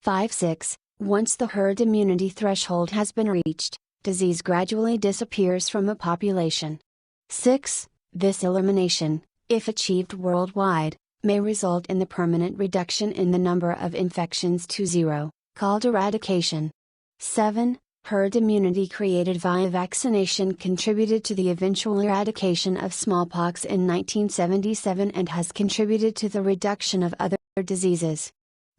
5. 6. Once the herd immunity threshold has been reached, disease gradually disappears from a population. 6. This elimination, if achieved worldwide, may result in the permanent reduction in the number of infections to zero, called eradication. 7. Herd immunity created via vaccination contributed to the eventual eradication of smallpox in 1977 and has contributed to the reduction of other diseases.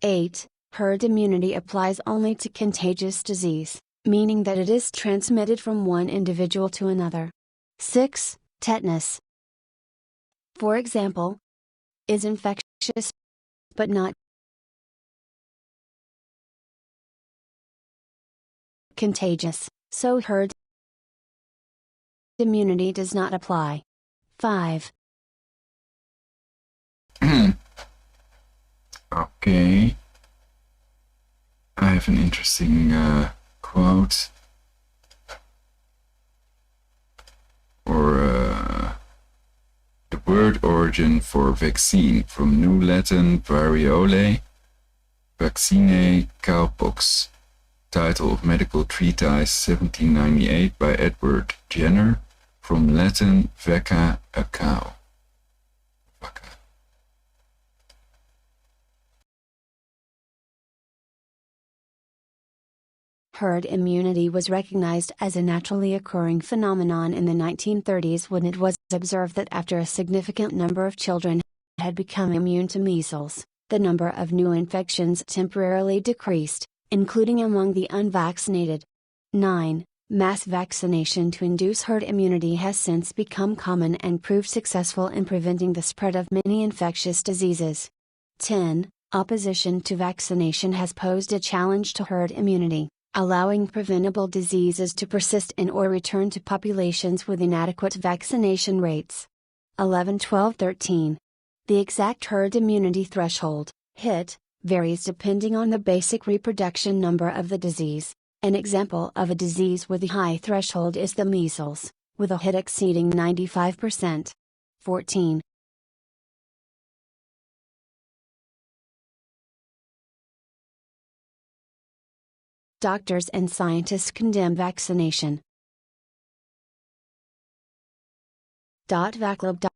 8. Herd immunity applies only to contagious disease, meaning that it is transmitted from one individual to another. 6. Tetanus, for example, is infectious but not contagious, so herd immunity does not apply. 5. Okay. I have an interesting quote. Or the word origin for vaccine, from New Latin variole, vaccine, cowpox. Title of medical treatise 1798 by Edward Jenner, from Latin vacca, a cow. Vacca. Herd immunity was recognized as a naturally occurring phenomenon in the 1930s when it was observed that after a significant number of children had become immune to measles, the number of new infections temporarily decreased, including among the unvaccinated. 9. Mass vaccination to induce herd immunity has since become common and proved successful in preventing the spread of many infectious diseases. 10. Opposition to vaccination has posed a challenge to herd immunity, allowing preventable diseases to persist in or return to populations with inadequate vaccination rates. 11, 12, 13. The exact herd immunity threshold, HIT, varies depending on the basic reproduction number of the disease. An example of a disease with a high threshold is the measles, with a HIT exceeding 95%. 14. Doctors and scientists condemn vaccination. .vaclub.org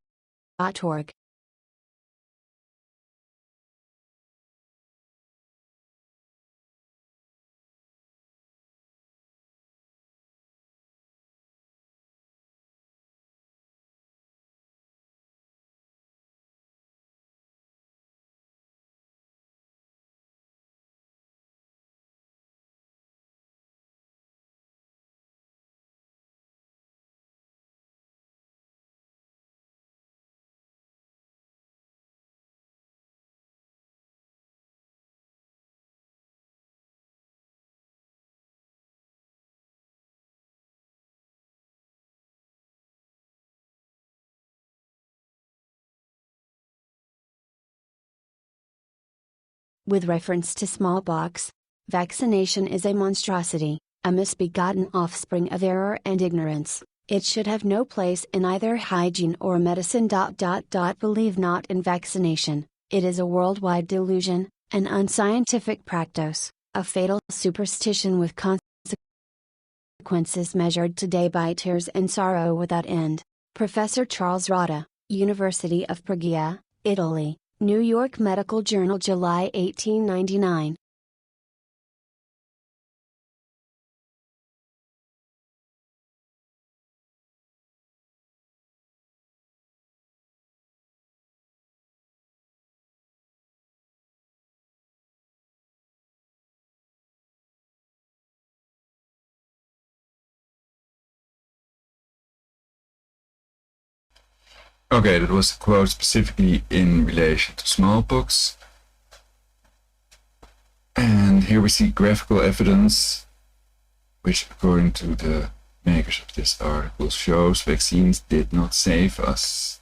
With reference to smallpox, vaccination is a monstrosity, a misbegotten offspring of error and ignorance. It should have no place in either hygiene or medicine. Believe not in vaccination. It is a worldwide delusion, an unscientific practice, a fatal superstition with consequences measured today by tears and sorrow without end. Professor Charles Rada, University of Perugia, Italy, New York Medical Journal, July 1899. Okay, that was a quote specifically in relation to smallpox. And here we see graphical evidence, which according to the makers of this article shows vaccines did not save us.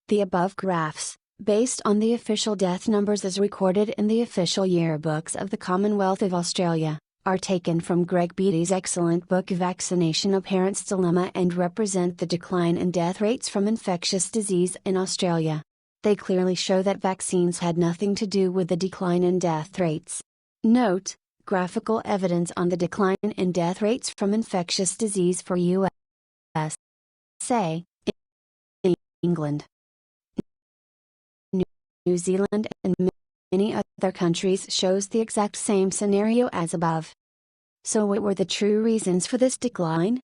The above graphs, based on the official death numbers as recorded in the official yearbooks of the Commonwealth of Australia, are taken from Greg Beattie's excellent book Vaccination: A Parent's Dilemma and represent the decline in death rates from infectious disease in Australia. They clearly show that vaccines had nothing to do with the decline in death rates. Note, graphical evidence on the decline in death rates from infectious disease for U.S., say, England, New Zealand and many other countries shows the exact same scenario as above. So what were the true reasons for this decline?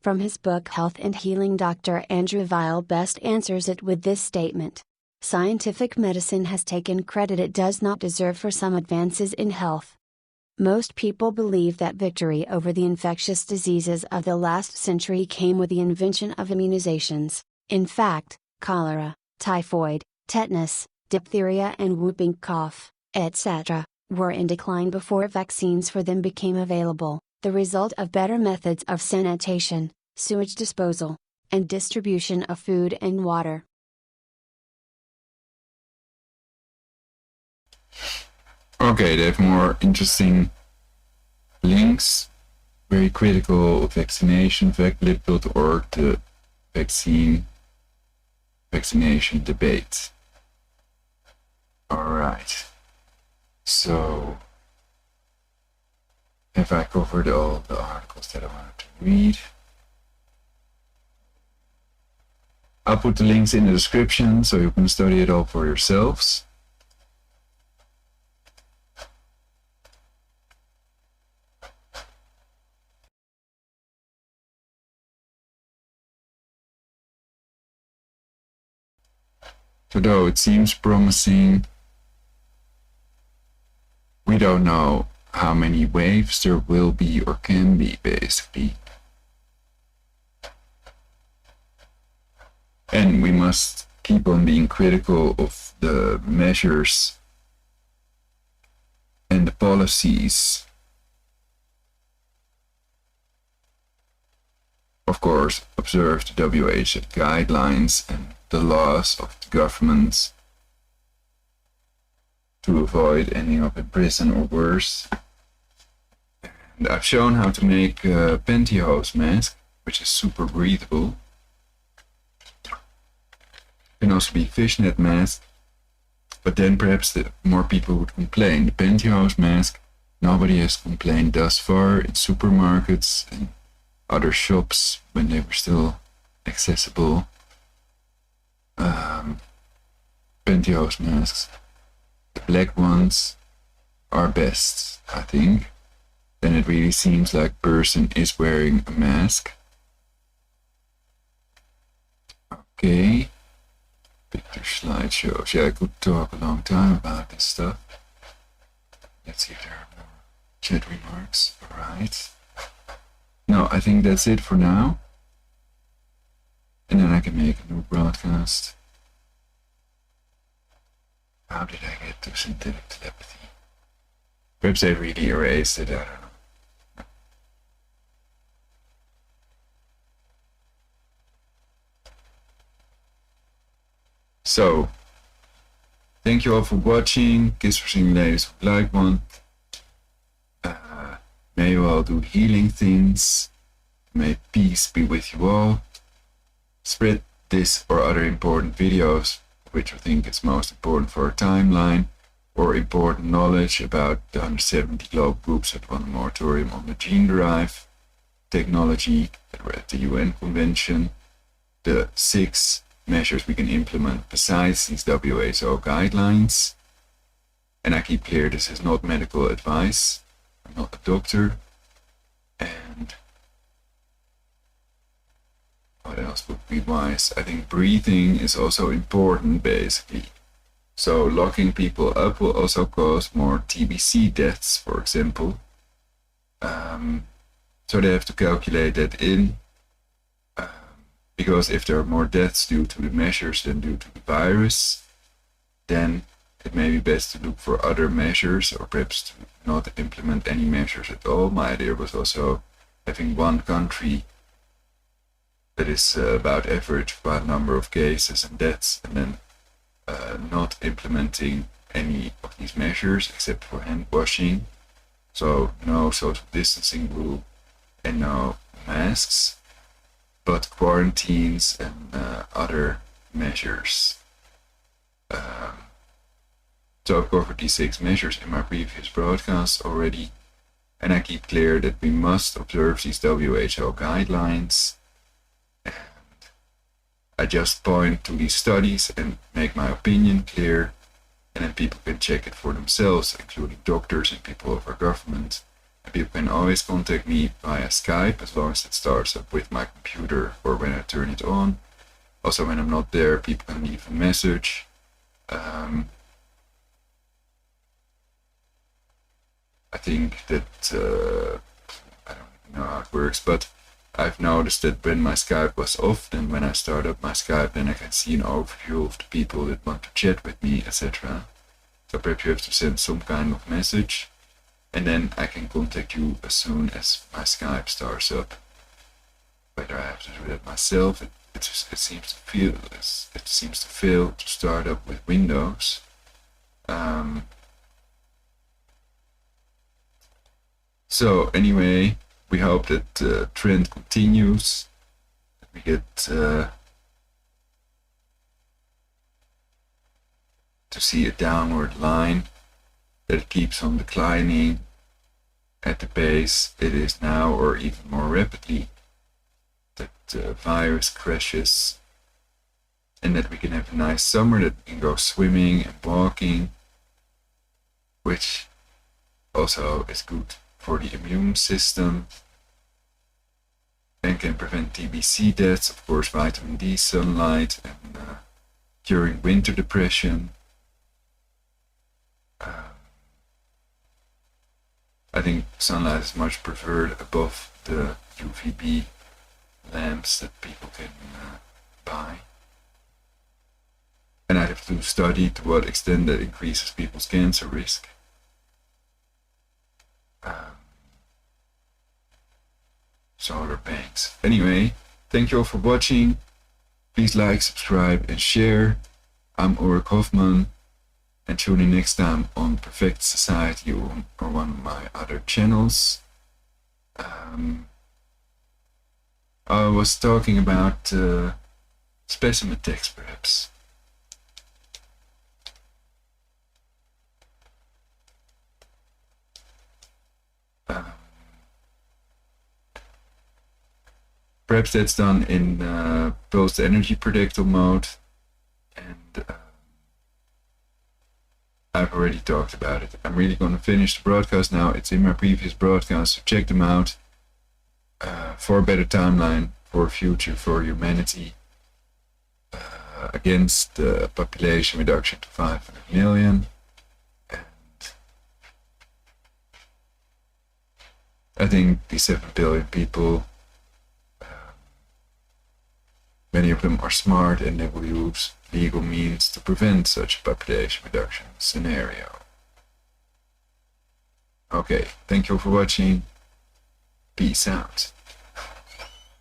From his book Health and Healing, Dr. Andrew Weil best answers it with this statement: scientific medicine has taken credit it does not deserve for some advances in health. Most people believe that victory over the infectious diseases of the last century came with the invention of immunizations. In fact, cholera, typhoid, tetanus, diphtheria and whooping cough, etc., were in decline before vaccines for them became available, the result of better methods of sanitation, sewage disposal, and distribution of food and water. Okay, they have more interesting links. Very critical of vaccination, vaclib.org, the vaccination debate. Alright, so have I covered all the articles that I wanted to read? I'll put the links in the description so you can study it all for yourselves. Although it seems promising, we don't know how many waves there will be or can be, basically. And we must keep on being critical of the measures and the policies. Of course, observe the WHO guidelines and the laws of the governments to avoid ending up in prison or worse. And I've shown how to make a pantyhose mask, which is super breathable. It can also be fishnet mask, but then perhaps more people would complain. The pantyhose mask, nobody has complained thus far in supermarkets and other shops when they were still accessible. Pantyhose masks, the black ones, are best, I think. Then it really seems like person is wearing a mask. Okay, picture slideshows. Yeah, I could talk a long time about this stuff. Let's see if there are more chat remarks. Alright. No, I think that's it for now. And then I I can make a new broadcast. How did I get to synthetic telepathy? Perhaps I really erased it, I don't know. So, thank you all for watching. Kiss for seeing ladies who like one. May you all do healing things. May peace be with you all. Spread this or other important videos, which I think is most important for our timeline, or important knowledge about the 170 global groups that won a moratorium on the gene drive technology that were at the UN convention, the 6 measures we can implement besides these WHO guidelines. And I keep clear, this is not medical advice. I'm not a doctor. And what else would be wise? I think breathing is also important, basically. So locking people up will also cause more TBC deaths, for example. So they have to calculate that in. Because if there are more deaths due to the measures than due to the virus, then it may be best to look for other measures, or perhaps to not implement any measures at all. My idea was also having one country that is about average by number of cases and deaths, and then not implementing any of these measures except for hand washing. So no social distancing rule and no masks, but quarantines and other measures. So I've covered these 6 measures in my previous broadcasts already, and I keep clear that we must observe these WHO guidelines. And I just point to these studies and make my opinion clear, and then people can check it for themselves, including doctors and people of our government. And people can always contact me via Skype, as long as it starts up with my computer or when I turn it on. Also, when I'm not there, people can leave a message. I think that, I don't know how it works, but I've noticed that when my Skype was off, then when I start up my Skype, then I can see an overview of the people that want to chat with me, etc. So perhaps you have to send some kind of message, and then I can contact you as soon as my Skype starts up. Whether I have to do that myself, it seems to fail to start up with Windows. So anyway, we hope that the trend continues, that we get to see a downward line, that it keeps on declining at the pace it is now, or even more rapidly, that the virus crashes, and that we can have a nice summer, that we can go swimming and walking, which also is good for the immune system and can prevent TBC deaths, of course, vitamin D, sunlight, and curing winter depression. I think sunlight is much preferred above the UVB lamps that people can buy. And I have to study to what extent that increases people's cancer risk. Solar banks. Anyway, thank you all for watching. Please like, subscribe, and share. I'm Ulrich Hoffman, and tune in next time on Perfect Society or one of my other channels. I was talking about specimen text, perhaps. Perhaps that's done in post-energy predictor mode, and I've already talked about it. I'm really going to finish the broadcast now. It's in my previous broadcast, so check them out for a better timeline, for a future, for humanity, against population reduction to 500 million. And I think these 7 billion people Many of them are smart and they will use legal means to prevent such a population reduction scenario. Okay, thank you for watching. Peace out.